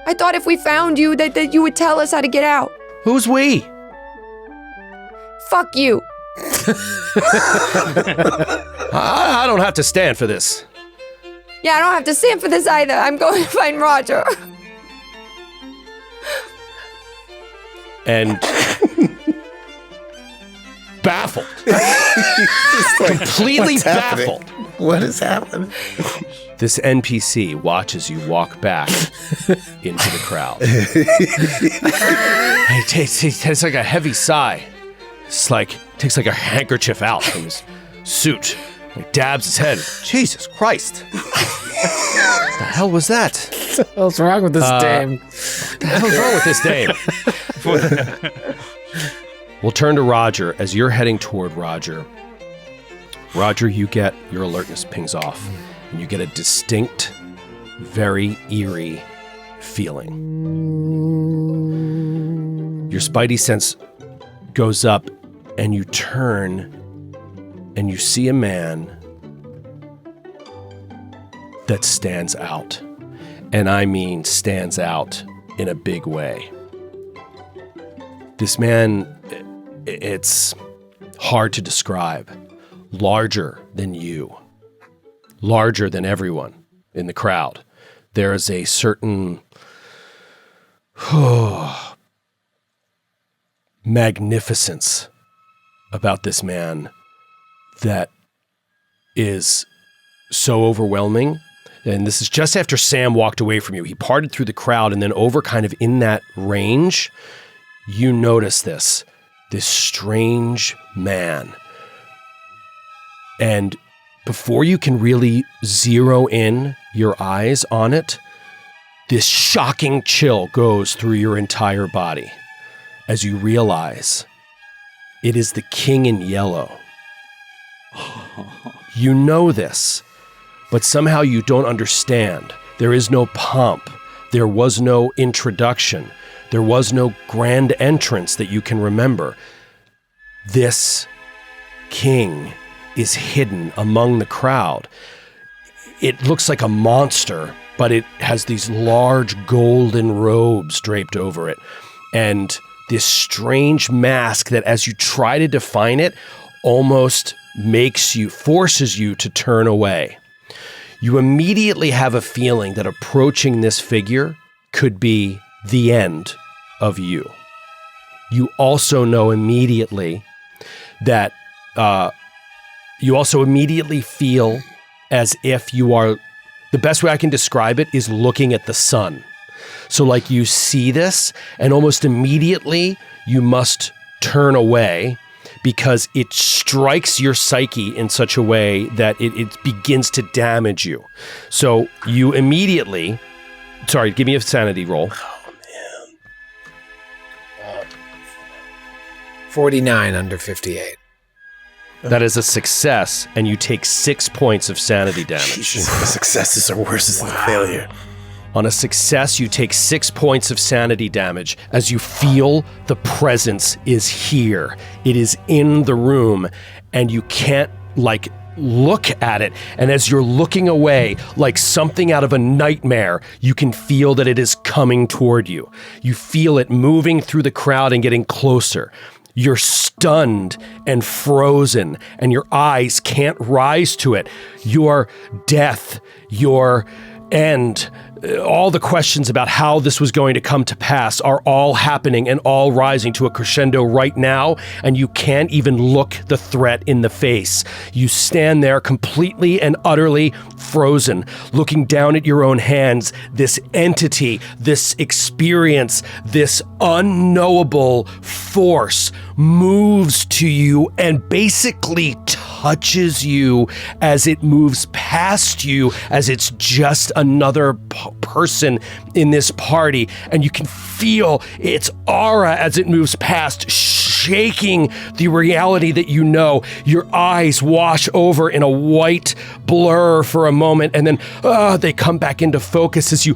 I thought if we found you that you would tell us how to get out. Who's we? Fuck you. I don't have to stand for this. Yeah, I don't have to stand for this either. I'm going to find Roger. And baffled. Completely baffled. What is happening? This NPC watches you walk back into the crowd. He takes like a heavy sigh. It's like, takes like a handkerchief out from his suit. He dabs his head. Jesus Christ. What the hell was that? What the hell's wrong with this dame? What the hell's wrong with this dame? We'll turn to Roger. As you're heading toward Roger, you get your alertness pings off, and you get a distinct, very eerie feeling. Your spidey sense goes up, and you turn, and you see a man that stands out. And I mean stands out in a big way. This man, it's hard to describe. Larger than you. Larger than everyone in the crowd. There is a certain magnificence about this man that is so overwhelming. And this is just after Sam walked away from you. He parted through the crowd, and then over kind of in that range, you notice this strange man. And before you can really zero in your eyes on it, this shocking chill goes through your entire body as you realize it is the King in Yellow. You know this, but somehow you don't understand. There is no pomp. There was no introduction. There was no grand entrance that you can remember. This king is hidden among the crowd. It looks like a monster, but it has these large golden robes draped over it. And this strange mask that as you try to define it, almost forces you to turn away. You immediately have a feeling that approaching this figure could be the end of you. You also know immediately that you also immediately feel as if you are, the best way I can describe it is looking at the sun. So like you see this and almost immediately you must turn away because it strikes your psyche in such a way that it begins to damage you. So you immediately, sorry, give me a sanity roll. Oh, man. 49 under 58. That is a success, and you take 6 points of sanity damage. Jesus, the successes are worse than the failure. On a success, you take 6 points of sanity damage as you feel the presence is here. It is in the room, and you can't, look at it. And as you're looking away, like something out of a nightmare, you can feel that it is coming toward you. You feel it moving through the crowd and getting closer. You're stunned and frozen, and your eyes can't rise to it. Your death, your end, all the questions about how this was going to come to pass are all happening and all rising to a crescendo right now, and you can't even look the threat in the face. You stand there completely and utterly frozen, looking down at your own hands. This entity, this experience, this unknowable force moves to you and basically touches you as it moves past you, as it's just another person in this party, and you can feel its aura as it moves past, shaking the reality that you know. Your eyes wash over in a white blur for a moment, and then they come back into focus as you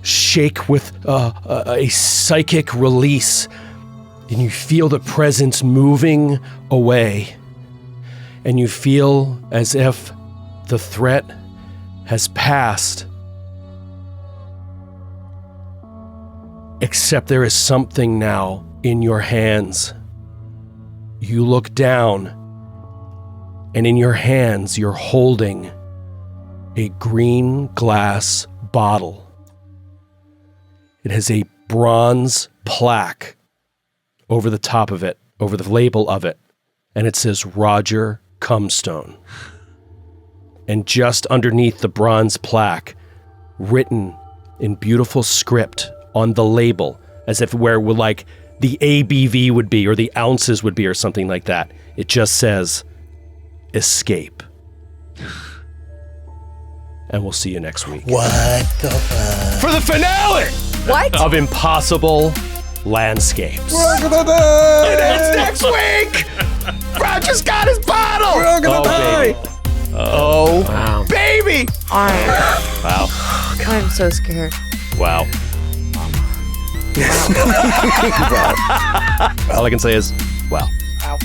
shake with a psychic release, and you feel the presence moving away, and you feel as if the threat has passed. Except there is something now in your hands. You look down, and in your hands you're holding a green glass bottle. It has a bronze plaque over the top of it, over the label of it, and it says Roger Cumstone. And just underneath the bronze plaque, written in beautiful script on the label, as if where like the ABV would be or the ounces would be or something like that, it just says, escape. And we'll see you next week. What the fuck? For the finale! What? Of Impossible Landscapes. We're gonna die! And it's next week! Roger's got his bottle! We're all gonna die! Baby. Oh, wow. Baby! Wow. I'm so scared. Wow. All I can say is, wow. Wow.